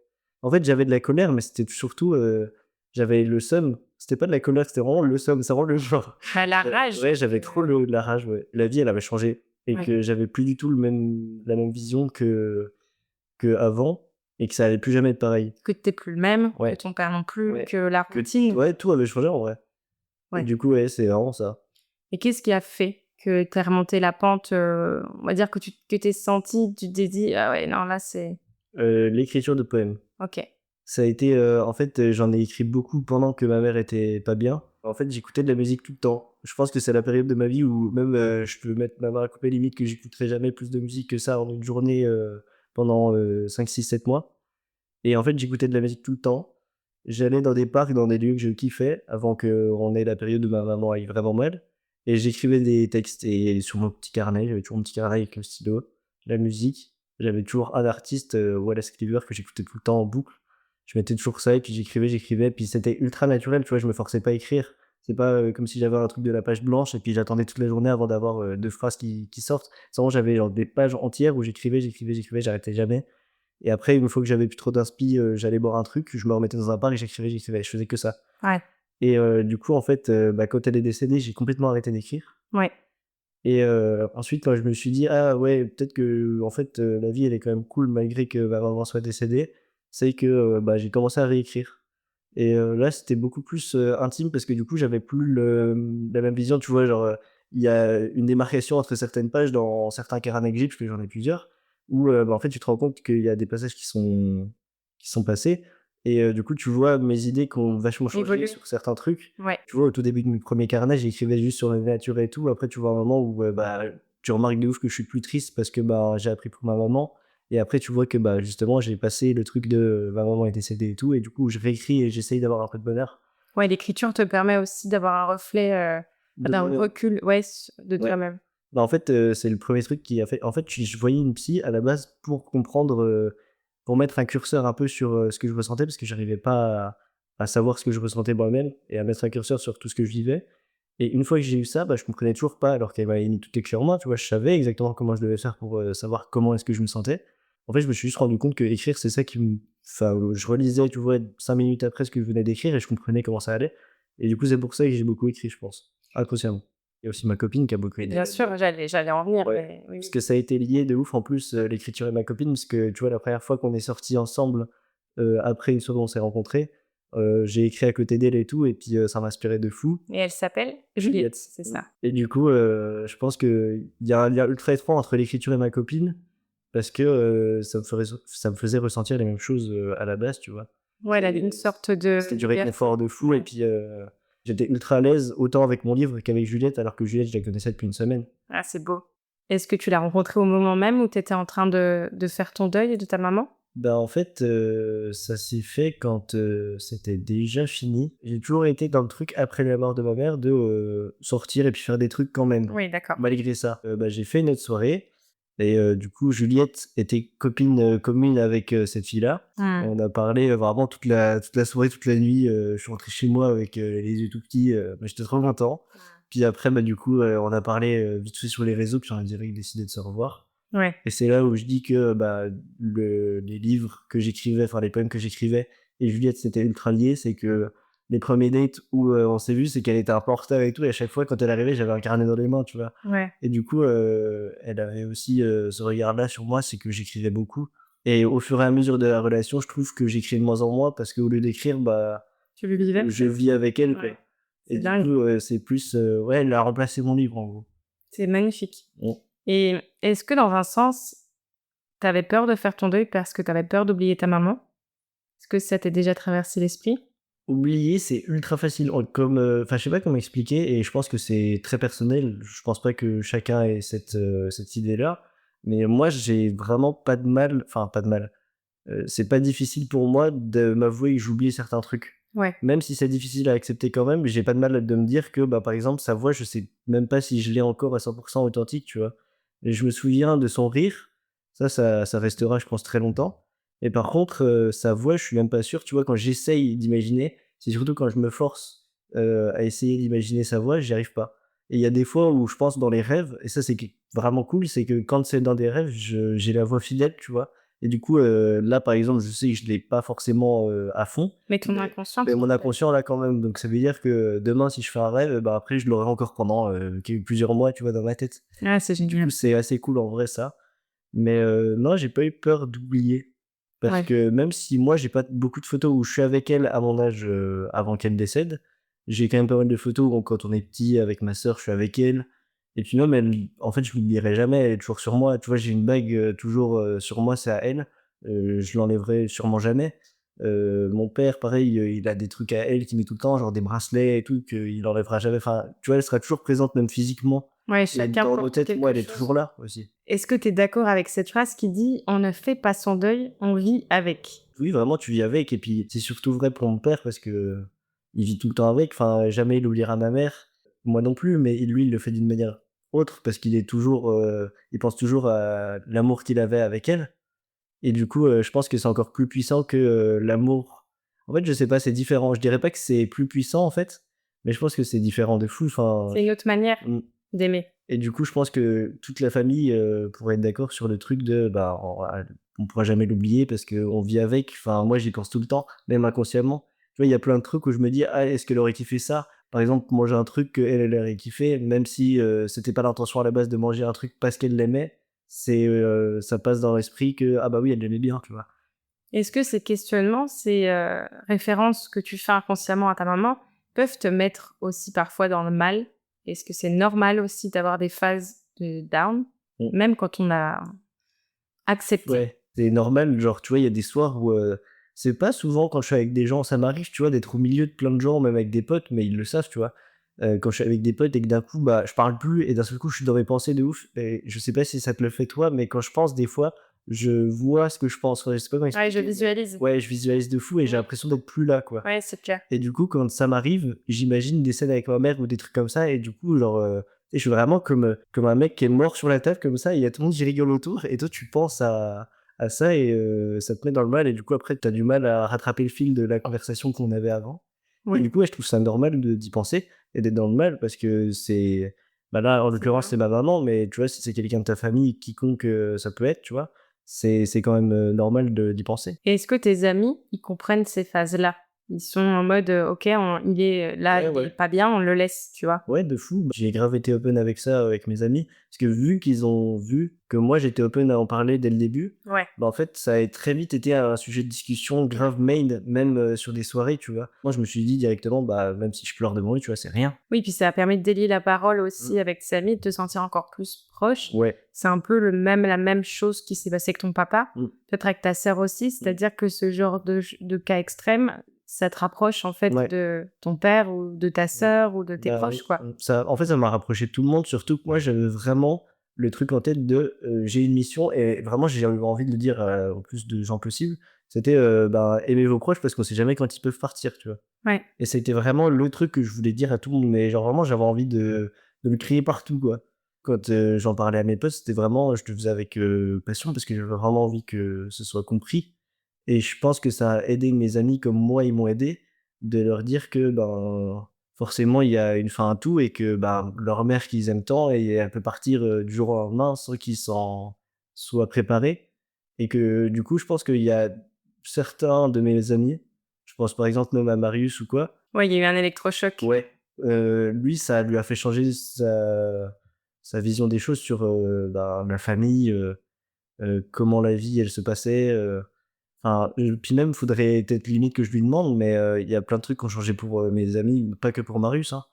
En fait, j'avais de la colère, mais c'était surtout, j'avais le seum. C'était pas de la colère, c'était vraiment le seum, c'est vraiment le genre. Ah, la rage. Ouais, j'avais trop de la rage, ouais. La vie, elle avait changé et Ouais. que j'avais plus du tout la même vision qu'avant et que ça allait plus jamais être pareil. Que t'es plus le même, que Ouais. ton père non plus, Ouais. que la Que routine. ouais, tout avait changé en vrai. Et Ouais. du coup, ouais, c'est vraiment ça. Et qu'est-ce qui a fait que tu remonté la pente, on va dire que tu t'es senti, tu t'es dit: «Ah ouais, non, là, c'est» L'écriture de poèmes. OK. Ça a été, en fait, j'en ai écrit beaucoup pendant que ma mère était pas bien. En fait, j'écoutais de la musique tout le temps. Je pense que c'est la période de ma vie où même, je peux mettre ma main à couper, limite que j'écouterai jamais plus de musique que ça en une journée, pendant, 5, 6, 7 mois. Et en fait, j'écoutais de la musique tout le temps. J'allais dans des parcs, dans des lieux que je kiffais avant qu'on ait la période où ma maman aille vraiment mal et j'écrivais des textes et sur mon petit carnet, j'avais toujours mon petit carnet avec le stylo, la musique. J'avais toujours un artiste, Wallace Cleaver que j'écoutais tout le temps en boucle. Je mettais toujours ça et puis j'écrivais, puis c'était ultra naturel, tu vois? Je me forçais pas à écrire. C'est pas, comme si j'avais un truc de la page blanche et puis j'attendais toute la journée avant d'avoir, 2 phrases qui sortent. C'est vraiment j'avais genre des pages entières où j'écrivais, j'arrêtais jamais. Et après, une fois que j'avais plus trop d'inspi, j'allais boire un truc, je me remettais dans un bar et j'écrivais, je faisais que ça. Ouais. Et du coup, en fait, bah, quand elle est décédée, j'ai complètement arrêté d'écrire Ouais. et ensuite, quand je me suis dit: «Ah ouais, peut-être qu'en fait, la vie, elle est quand même cool malgré que ma maman soit décédée», c'est que, bah, j'ai commencé à réécrire et là, c'était beaucoup plus, intime parce que du coup, j'avais plus la même vision, tu vois? Genre, il y a une démarcation entre certaines pages dans certains carnets que j'ai, parce que j'en ai plusieurs, où, bah, en fait, tu te rends compte qu'il y a des passages qui sont passés et du coup, tu vois mes idées qui ont vachement changé Évolue. sur certains trucs. Ouais. Tu vois, au tout début de mes premiers carnets, j'écrivais juste sur la nature et tout. Après, tu vois un moment où, bah, tu remarques de ouf que je suis plus triste parce que, bah, j'ai appris pour ma maman et après tu vois que, bah, justement, j'ai passé le truc de ma maman est décédée et tout et du coup, je réécris et j'essaye d'avoir un peu de bonheur. Ouais, l'écriture te permet aussi d'avoir un reflet, De d'un moi-même. recul, ouais, de Ouais. toi-même. Bah, en fait, c'est le premier truc qui a fait en fait, je voyais une psy à la base pour comprendre, pour mettre un curseur un peu sur, ce que je ressentais parce que j'arrivais pas à savoir ce que je ressentais moi-même et à mettre un curseur sur tout ce que je vivais et une fois que j'ai eu ça, bah, je comprenais toujours pas alors qu'elle m'avait mis toutes les clés en main, tu vois? Je savais exactement comment je devais faire pour, savoir comment est-ce que je me sentais. En fait, je me suis juste rendu compte qu'écrire, c'est ça qui me enfin, je relisais, tu vois, 5 minutes après ce que je venais d'écrire et je comprenais comment ça allait et du coup, c'est pour ça que j'ai beaucoup écrit, je pense, inconsciemment. Il y a aussi ma copine qui a beaucoup aidé Bien là-dedans. sûr, j'allais en venir, Ouais, mais oui, parce oui. que ça a été lié de ouf en plus, l'écriture et ma copine, parce que tu vois, la première fois qu'on est sortis ensemble, après une soirée où on s'est rencontrés, j'ai écrit à côté d'elle et tout et puis, ça m'inspirait de fou. Et elle s'appelle? Juliette, Juliette. c'est ça. Et du coup, je pense qu'il y a un lien ultra étroit entre l'écriture et ma copine parce que, ça me faisait ressentir les mêmes choses, à la base, tu vois? Ouais, elle a une sorte de C'était du liberté. réconfort de fou et Ouais. puis, j'étais ultra à l'aise autant avec mon livre qu'avec Juliette, alors que Juliette, je la connaissais depuis une semaine. Ah, c'est beau. Est-ce que tu l'as rencontrée au moment même où tu étais en train de faire ton deuil de ta maman? Bah, en fait, ça s'est fait quand, c'était déjà fini. J'ai toujours été dans le truc après la mort de ma mère de, sortir et puis faire des trucs quand même, Oui, d'accord. malgré ça. Bah, j'ai fait une autre soirée et du coup, Juliette était copine, commune avec, cette fille-là. Mmh. On a parlé, vraiment toute la soirée, toute la nuit, je suis rentré chez moi avec, les yeux tout petits, bah, j'étais trop content. Puis après, bah, du coup, on a parlé, vite fait sur les réseaux, puis on a direct décidé de se revoir. Ouais. Et c'est là où je dis que, bah, les livres que j'écrivais, enfin les poèmes que j'écrivais et Juliette, c'était ultra lié. C'est que les premiers dates où, on s'est vu, c'est qu'elle était un peu en retard et tout et à chaque fois quand elle arrivait, j'avais un carnet dans les mains, tu vois? Ouais. Et du coup, elle avait aussi, ce regard-là sur moi, c'est que j'écrivais beaucoup et au fur et à mesure de la relation, je trouve que j'écris de moins en moins parce qu'au lieu d'écrire, bah, Tu le vivais je peut-être? vis avec elle, quoi. Ouais. Et C'est du dingue. coup, c'est plus, ouais, elle a remplacé mon livre, en gros. C'est magnifique. Mmh. Et est-ce que dans un sens, tu avais peur de faire ton deuil parce que tu avais peur d'oublier ta maman? Est-ce que ça t'est déjà traversé l'esprit? Oublier, c'est ultra facile, comme, enfin, je sais pas comment expliquer et je pense que c'est très personnel. Je pense pas que chacun ait cette idée-là, mais moi, j'ai vraiment pas de mal enfin, pas de mal, c'est pas difficile pour moi de m'avouer que j'oublie certains trucs. Ouais. Même si c'est difficile à accepter quand même, j'ai pas de mal de me dire que, bah, par exemple, sa voix, je sais même pas si je l'ai encore à 100 authentique, tu vois? Et je me souviens de son rire, Ça restera, je pense, très longtemps. Et par contre, sa voix, je suis même pas sûr, tu vois? Quand j'essaye d'imaginer, c'est surtout quand je me force, à essayer d'imaginer sa voix, j'y arrive pas. Et il y a des fois où je pense dans les rêves, et ça, c'est vraiment cool, c'est que quand c'est dans des rêves, j'ai la voix fidèle, tu vois? Et du coup, là, par exemple, je sais que je l'ai pas forcément, à fond, Mais ton mais inconscient mais qui mon te l'aide. inconscient l'a quand même. Donc ça veut dire que demain, si je fais un rêve, bah, après, je l'aurai encore pendant, plusieurs mois, tu vois, dans ma tête. Ah, c'est Du coup, génial. c'est assez cool en vrai ça. Mais non, j'ai pas eu peur d'oublier. Parce Ouais. que même si moi, j'ai pas beaucoup de photos où je suis avec elle à mon âge, avant qu'elle décède, j'ai quand même pas mal de photos où quand on est petit avec ma sœur, je suis avec elle. Et puis même elle, en fait, je l'oublierai jamais, elle est toujours sur moi. Tu vois, j'ai une bague, toujours, sur moi, c'est à elle. Je l'enlèverai sûrement jamais. Mon père, pareil, il a des trucs à elle qu'il met tout le temps, genre des bracelets et tout, qu'il enlèvera jamais. Enfin, tu vois, elle sera toujours présente même physiquement. Ouais, Et chacun dans nos porte têtes, moi, quelque elle est toujours chose. là aussi. Est-ce que tu es d'accord avec cette phrase qui dit: «On ne fait pas son deuil, on vit avec»? Oui, vraiment, tu vis avec et puis c'est surtout vrai pour mon père parce que il vit tout le temps avec. Enfin, jamais il oubliera ma mère, moi non plus, mais lui, il le fait d'une manière autre parce qu'il est toujours, il pense toujours à l'amour qu'il avait avec elle et du coup, je pense que c'est encore plus puissant que, l'amour. En fait, je sais pas, c'est différent. Je dirais pas que c'est plus puissant, en fait, mais je pense que c'est différent de fou. Enfin, C'est une autre manière mmh. d'aimer. Et du coup, je pense que toute la famille, pourrait être d'accord sur le truc de, bah, on pourra jamais l'oublier parce qu'on vit avec. Enfin, moi, j'y pense tout le temps, même inconsciemment. Tu vois, il y a plein de trucs où je me dis: «Ah, est-ce qu'elle aurait kiffé ça?» Par exemple, manger un truc qu'elle, elle aurait kiffé, même si, c'était pas l'intention à la base de manger un truc parce qu'elle l'aimait, ça passe dans l'esprit que: «Ah bah oui, elle l'aimait bien», tu vois? Est-ce que ces questionnements, ces, références que tu fais inconsciemment à ta maman peuvent te mettre aussi parfois dans le mal? Est-ce que c'est normal aussi d'avoir des phases de down, Mmh. même quand on a accepté? Ouais, c'est normal, genre, tu vois, il y a des soirs où, c'est pas souvent quand je suis avec des gens, ça m'arrive, tu vois, d'être au milieu de plein de gens, même avec des potes, mais ils le savent, tu vois? Quand je suis avec des potes et que d'un coup, bah, je parle plus et d'un seul coup, je suis dans mes pensées de ouf et je sais pas si ça te le fait toi, mais quand je pense des fois, je vois ce que je pense. Enfin, je sais pas comment Ouais, je expliquer, mais visualise. ouais, je visualise de fou et j'ai Mmh. l'impression d'être plus là, quoi. Ouais, c'est clair. Et du coup, quand ça m'arrive, j'imagine des scènes avec ma mère ou des trucs comme ça et du coup, genre, tu sais, je suis vraiment comme un mec qui est mort sur la table comme ça et il y a tout le monde qui rigole autour et toi, tu penses à ça et ça te met dans le mal et du coup, après, tu as du mal à rattraper le fil de la conversation qu'on avait avant et Oui. du coup, ouais, je trouve ça normal d'y penser et d'être dans le mal parce que c'est bah, là, en C'est l'occurrence, bien. c'est ma maman, mais tu vois, si c'est quelqu'un de ta famille, quiconque, ça peut être, tu vois? C'est quand même, normal d'y penser. Et est-ce que tes amis, ils comprennent ces phases-là? Ils sont en mode, «OK, il est, là, Ouais, il est ouais. pas bien, on le laisse», tu vois? Ouais, de fou. Bah, j'ai grave été open avec ça, avec mes amis. Parce que vu qu'ils ont vu que moi j'étais open à en parler dès le début, Ouais. bah, en fait, ça a très vite été un sujet de discussion grave main, même, sur des soirées, tu vois? Moi, je me suis dit directement: «Bah, même si je pleure devant eux, tu vois, c'est rien». Oui, puis ça a permis de délier la parole Mmh. aussi avec tes amis, de te sentir encore plus proche. Ouais. C'est un peu la même chose qui s'est passée avec ton papa, Mmh. peut-être avec ta sœur aussi, Mmh. c'est-à-dire que ce genre de cas extrême, ça te rapproche en fait Ouais. de ton père ou de ta Mmh. sœur ou de tes Bah, proches, oui. quoi. Mmh. Ça en fait, ça m'a rapproché de tout le monde, surtout que moi, j'avais vraiment le truc en tête de, j'ai une mission et vraiment j'ai eu envie de le dire, au plus de gens possible. C'était, bah, aimez vos proches parce qu'on sait jamais quand ils peuvent partir, tu vois? Ouais. Et c'était vraiment le truc que je voulais dire à tout le monde, mais genre vraiment j'avais envie de le crier partout, quoi. Quand, j'en parlais à mes potes, c'était vraiment je le faisais avec, passion parce que j'avais vraiment envie que ce soit compris et je pense que ça a aidé mes amis comme moi ils m'ont aidé, de leur dire que, ben, forcément il y a une fin à tout et que, ben, leur mère qu'ils aiment tant et elle peut partir, du jour au lendemain sans qu'ils s'en soient préparés et que du coup je pense qu'il y a certains de mes amis, je pense par exemple même à Marius ou quoi. Ouais, il y a eu un électrochoc. Ouais. Lui, ça lui a fait changer sa vision des choses sur, bah, la famille, comment la vie elle se passait, enfin, puis même faudrait peut-être limite que je lui demande, mais il y a plein de trucs qui ont changé pour, mes amis, pas que pour Marius, hein,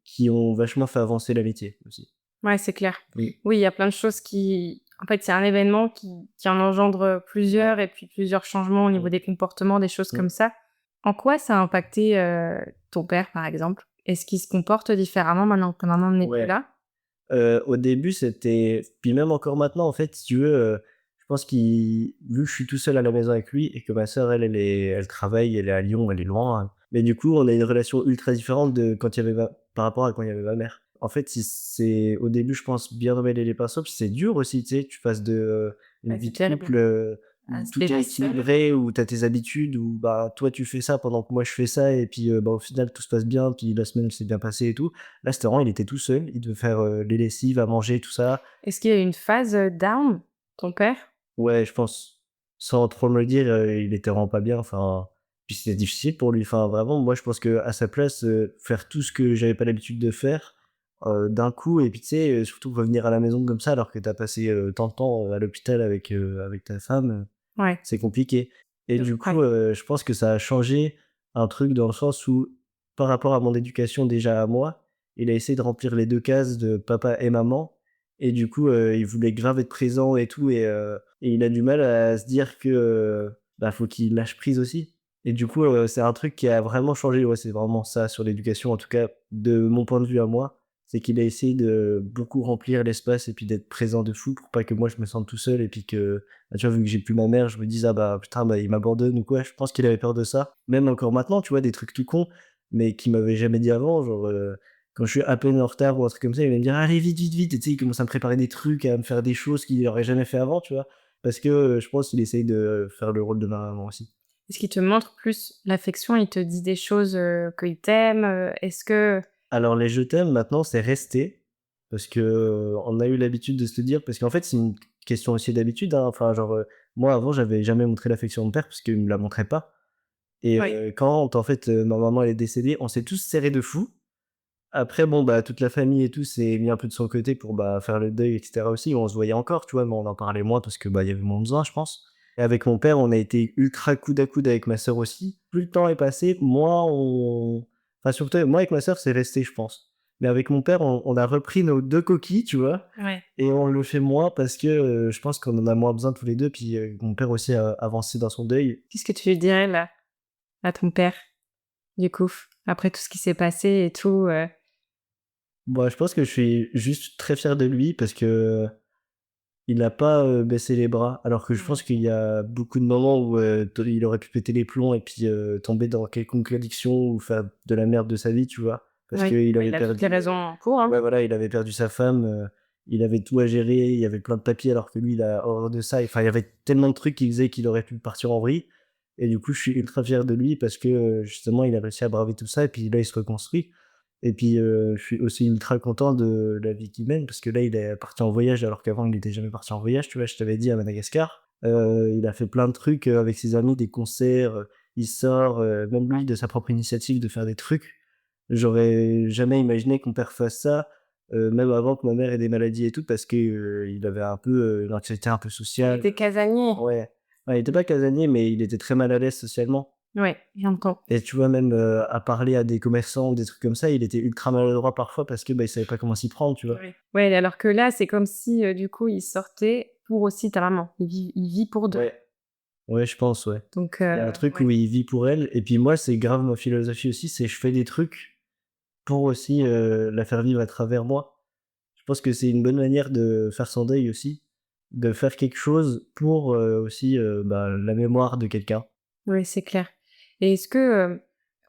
qui ont vachement fait avancer l'amitié aussi. Ouais, c'est clair. Oui. Oui, il y a plein de choses qui en fait, c'est un événement qui en engendre plusieurs Ouais. et puis plusieurs changements au niveau Mmh. des comportements, des choses Mmh. comme ça. En quoi ça a impacté, ton père, par exemple? Est-ce qu'il se comporte différemment maintenant que ta maman n'est plus Ouais. là? Au début, c'était puis même encore maintenant, en fait, si tu veux, je pense qu'il vu que je suis tout seul à la maison avec lui et que ma sœur, elle travaille, elle est à Lyon, elle est loin, hein. Mais du coup, on a une relation ultra différente de quand il y avait ma par rapport à quand il y avait ma mère. En fait, si c'est au début, je pense, bien emmêler les pinceaux, puis c'est dur aussi, tu sais, tu passes de, une Ouais, vie c'est de terrible. couple, Ah, où c'est tout est déjà seul. équilibré, où tu as tes habitudes, où, bah, toi, tu fais ça pendant que moi, je fais ça et puis, bah, au final, tout se passe bien, puis la semaine s'est bien passée et tout. Là, c'était vraiment il était tout seul, il devait faire, les lessives, à manger, tout ça. Est-ce qu'il y a eu une phase, down, ton père? Ouais, je pense, sans trop me le dire, il était vraiment pas bien, enfin, puis c'était difficile pour lui. Enfin, vraiment, moi, je pense qu'à sa place, faire tout ce que j'avais pas l'habitude de faire, d'un coup et puis, tu sais, surtout revenir à la maison comme ça alors que tu as passé, tant de temps, à l'hôpital avec ta femme, Ouais, c'est compliqué et du ouais. coup, je pense que ça a changé un truc dans le sens où, par rapport à mon éducation déjà à moi, il a essayé de remplir les 2 cases de papa et maman et du coup, il voulait grave être présent et tout et il a du mal à se dire que, bah, faut qu'il lâche prise aussi et du coup, c'est un truc qui a vraiment changé, ouais, c'est vraiment ça sur l'éducation, en tout cas de mon point de vue à moi. C'est qu'il a essayé de beaucoup remplir l'espace et puis d'être présent de fou pour pas que moi je me sente tout seul et puis que, bah, tu vois, vu que j'ai plus ma mère, je me dise: «Ah bah, putain, bah, il m'abandonne» ou quoi. Je pense qu'il avait peur de ça. Même encore maintenant, tu vois, des trucs tout cons, mais qu'il m'avait jamais dit avant, genre, quand je suis à peine en retard ou un truc comme ça, il va me dire: «Allez vite, vite, vite» et tu sais, il commence à me préparer des trucs, à me faire des choses qu'il aurait jamais fait avant, tu vois? Parce que, je pense qu'il essaye de faire le rôle de ma maman aussi. Est-ce qu'il te montre plus l'affection? Il te dit des choses, qu'il t'aime, Est-ce que Alors les «je t'aime» maintenant, c'est resté parce que, on a eu l'habitude de se le dire parce qu'en fait, c'est une question aussi d'habitude, hein. Enfin, genre, moi avant, j'avais jamais montré l'affection à mon père parce qu'il me la montrait pas et oui, quand en fait, ma maman elle est décédée, on s'est tous serrés de fou. Après bon, bah, toute la famille et tout s'est mis un peu de son côté pour, bah, faire le deuil et cetera aussi. On se voyait encore, tu vois? Mais on en parlait moins parce que, bah, il y avait moins besoin, je pense et avec mon père, on a été ultra coude à coude avec ma sœur aussi. Plus le temps est passé, moins on enfin, surtout moi avec ma sœur, c'est resté, je pense. Mais avec mon père, on a repris nos 2 coquilles, tu vois? ouais. Et on le fait moins parce que, je pense qu'on en a moins besoin tous les 2. Puis, mon père aussi a avancé dans son deuil. Qu'est-ce que tu lui dirais là, à ton père, du coup? Après tout ce qui s'est passé et tout, Bah, je pense que je suis juste très fier de lui parce que il a pas, baissé les bras. Alors que je ouais, pense qu'il y a beaucoup de moments où, t il aurait pu péter les plombs et puis, tomber dans quelconque addiction ou faire de la merde de sa vie, tu vois? Parce ouais, qu'il bah, avait il a toutes les perdu, raisons pour, hein. ouais, voilà, il avait perdu sa femme, il avait tout à gérer, il y avait plein de papiers alors que lui, il a horreur de ça. Enfin, il y avait tellement de trucs qui faisaient qu'il aurait pu partir en vrille et du coup, je suis ultra fier de lui parce que, justement, il a réussi à braver tout ça et puis là, il se reconstruit et puis, je suis aussi ultra content de la vie qu'il mène parce que là, il est parti en voyage alors qu'avant, il était jamais parti en voyage, tu vois? Je t'avais dit à Madagascar. Il a fait plein de trucs, avec ses amis, des concerts, il sort, même lui de sa propre initiative de faire des trucs. J'aurais jamais imaginé qu'on père fasse ça, même avant que ma mère ait des maladies et tout parce que, il avait un peu, une anxiété un peu Il sociale. était casanier. Ouais. Ouais, il était pas casanier, mais il était très mal à l'aise socialement Ouais, j'entends. et tu vois même, à parler à des commerçants ou des trucs comme ça, il était ultra maladroit parfois parce que, bah, il savait pas comment s'y prendre, tu vois? Ouais. Ouais, alors que là, c'est comme si, du coup, il sortait pour aussi ta maman. Il vit pour 2. Ouais. Ouais, je pense, ouais. Donc Il y a un truc où ouais. il vit pour elle et puis moi, c'est grave ma philosophie aussi, c'est je fais des trucs pour aussi, la faire vivre à travers moi. Je pense que c'est une bonne manière de faire son deuil aussi, de faire quelque chose pour, aussi, bah, la mémoire de quelqu'un. Oui, c'est clair. Et est-ce que,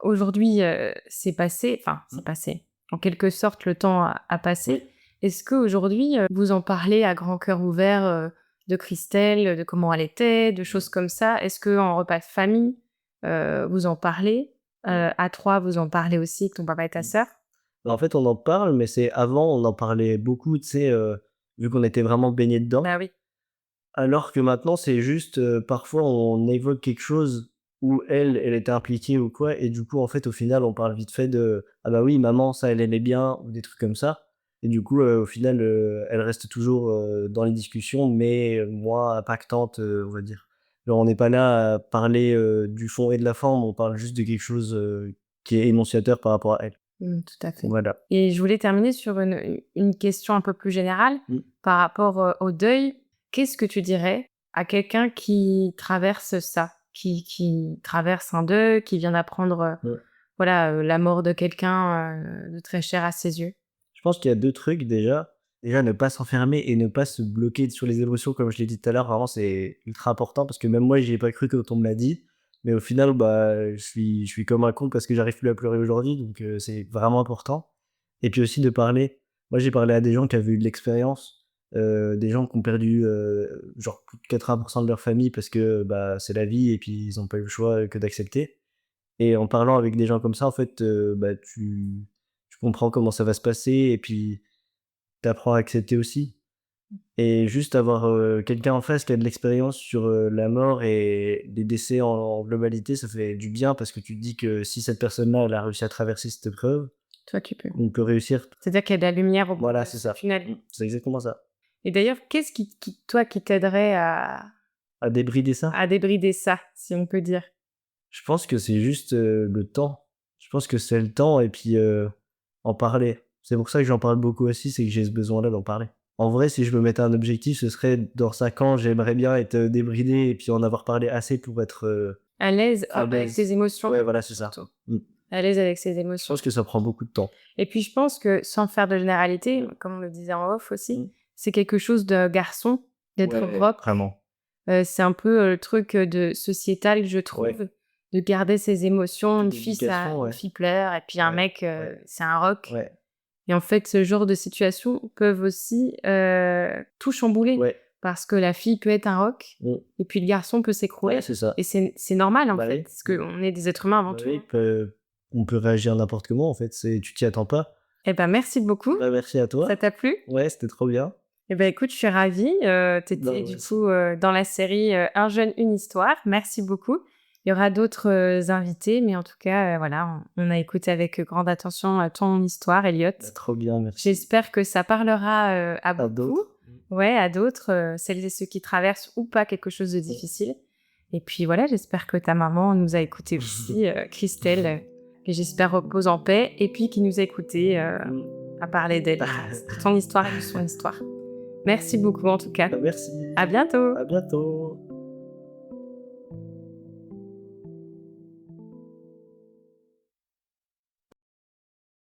aujourd'hui, c'est passé, enfin, Mmh. c'est passé, en quelque sorte, le temps a passé. Oui. Est-ce qu'aujourd'hui, vous en parlez à grand cœur ouvert, de Christelle, de comment elle était, de choses comme ça? Est-ce qu'en repas de famille, vous en parlez? À 3, vous en parlez aussi avec ton papa et ta Mmh. sœur? Bah, en fait, on en parle, mais c'est avant, on en parlait beaucoup, tu sais, vu qu'on était vraiment baignés dedans. Bah oui. Alors que maintenant, c'est juste, parfois on évoque quelque chose où elle était impliquée ou quoi et du coup, en fait, au final, on parle vite fait de: «Ah bah oui, maman, ça, elle aimait bien» ou des trucs comme ça et du coup, au final, elle reste toujours, dans les discussions mais moins impactante, on va dire. Genre, on n'est pas là à parler, du fond et de la forme, on parle juste de quelque chose, qui est énonciateur par rapport à elle. Mmh, tout à fait. Voilà. Et je voulais terminer sur une question un peu plus générale Mmh. par rapport, au deuil. Qu'est-ce que tu dirais à quelqu'un qui traverse ça? Qui traverse un deuil, qui vient d'apprendre, Ouais. voilà, la mort de quelqu'un, de très cher à ses yeux? Je pense qu'il y a 2 trucs déjà. Déjà, ne pas s'enfermer et ne pas se bloquer sur les émotions comme je l'ai dit tout à l'heure, vraiment c'est ultra important parce que même moi j'y ai pas cru quand on me l'a dit. Mais au final, bah, je suis comme un con parce que j'arrive plus à pleurer aujourd'hui donc c'est vraiment important. Et puis aussi de parler. Moi, j'ai parlé à des gens qui avaient eu de l'expérience, des gens qui ont perdu, genre plus de 80 de leur famille parce que, bah, c'est la vie et puis ils ont pas eu le choix que d'accepter. Et en parlant avec des gens comme ça, en fait, bah, tu comprends comment ça va se passer et puis tu apprends à accepter aussi. Et juste avoir, quelqu'un en face qui a de l'expérience sur, la mort et les décès en globalité, ça fait du bien parce que tu te dis que si cette personne-là, elle a réussi à traverser cette épreuve, Toi, tu peux. on peut réussir. C'est-à-dire qu'il y a de la lumière au bout Voilà, de c'est ce ça. tunnel. C'est exactement ça. Et d'ailleurs, qu'est-ce toi, qui t'aiderait À débrider ça? à débrider ça, si on peut dire? Je pense que c'est juste, le temps. Je pense que c'est le temps et puis, en parler. C'est pour ça que j'en parle beaucoup aussi, c'est que j'ai ce besoin-là d'en parler. En vrai, si je me mettais un objectif, ce serait dans 5 ans, j'aimerais bien être, débridé et puis en avoir parlé assez pour être, À l'aise à avec tes l'aise. émotions, Ouais, voilà, c'est ça. surtout. Mmh. À l'aise avec ses Je émotions. pense que ça prend beaucoup de temps. Et puis, je pense que sans faire de généralité, comme on le disait en off aussi, Mmh. c'est quelque chose de garçon, d'être Ouais, rock. vraiment. C'est un peu, le truc, de sociétal, je trouve, Ouais. de garder ses émotions. Toute l'éducation, Une ouais. fille pleure et puis un Ouais, mec, ouais, c'est un rock. ouais, Et en fait, ce genre de situations peuvent aussi, tout chambouler. ouais. Parce que la fille peut être un rock Mmh. et puis le garçon peut s'écrouler. Ouais, c'est ça. Et c'est normal, en Bah fait, oui. parce Mmh. qu'on est des êtres humains avant Bah tout, oui, hein. on peut réagir n'importe comment en fait, tu t'y attends pas. Eh ben, merci beaucoup. Bah, merci à Ça toi. t'a plu? Ouais, c'était trop bien. Eh ben, écoute, je suis ravie. Tu Bah, étais moi du aussi. coup, dans la série, Un jeune, une histoire. Merci beaucoup. Il y aura d'autres, invités, mais en tout cas, voilà, on a écouté avec grande attention, ton histoire, Elliot. Bah, trop bien, merci. J'espère que ça parlera, à À beaucoup. d'autres. Ouais, à d'autres, celles et ceux qui traversent ou pas quelque chose de difficile. Et puis voilà, j'espère que ta maman nous a écoutés aussi, Christelle, que j'espère repose en paix et puis qui nous a écoutés, Mmh. à parler d'elle, de ton histoire et de son histoire. Merci beaucoup en tout cas. Bah, merci. À bientôt. À bientôt.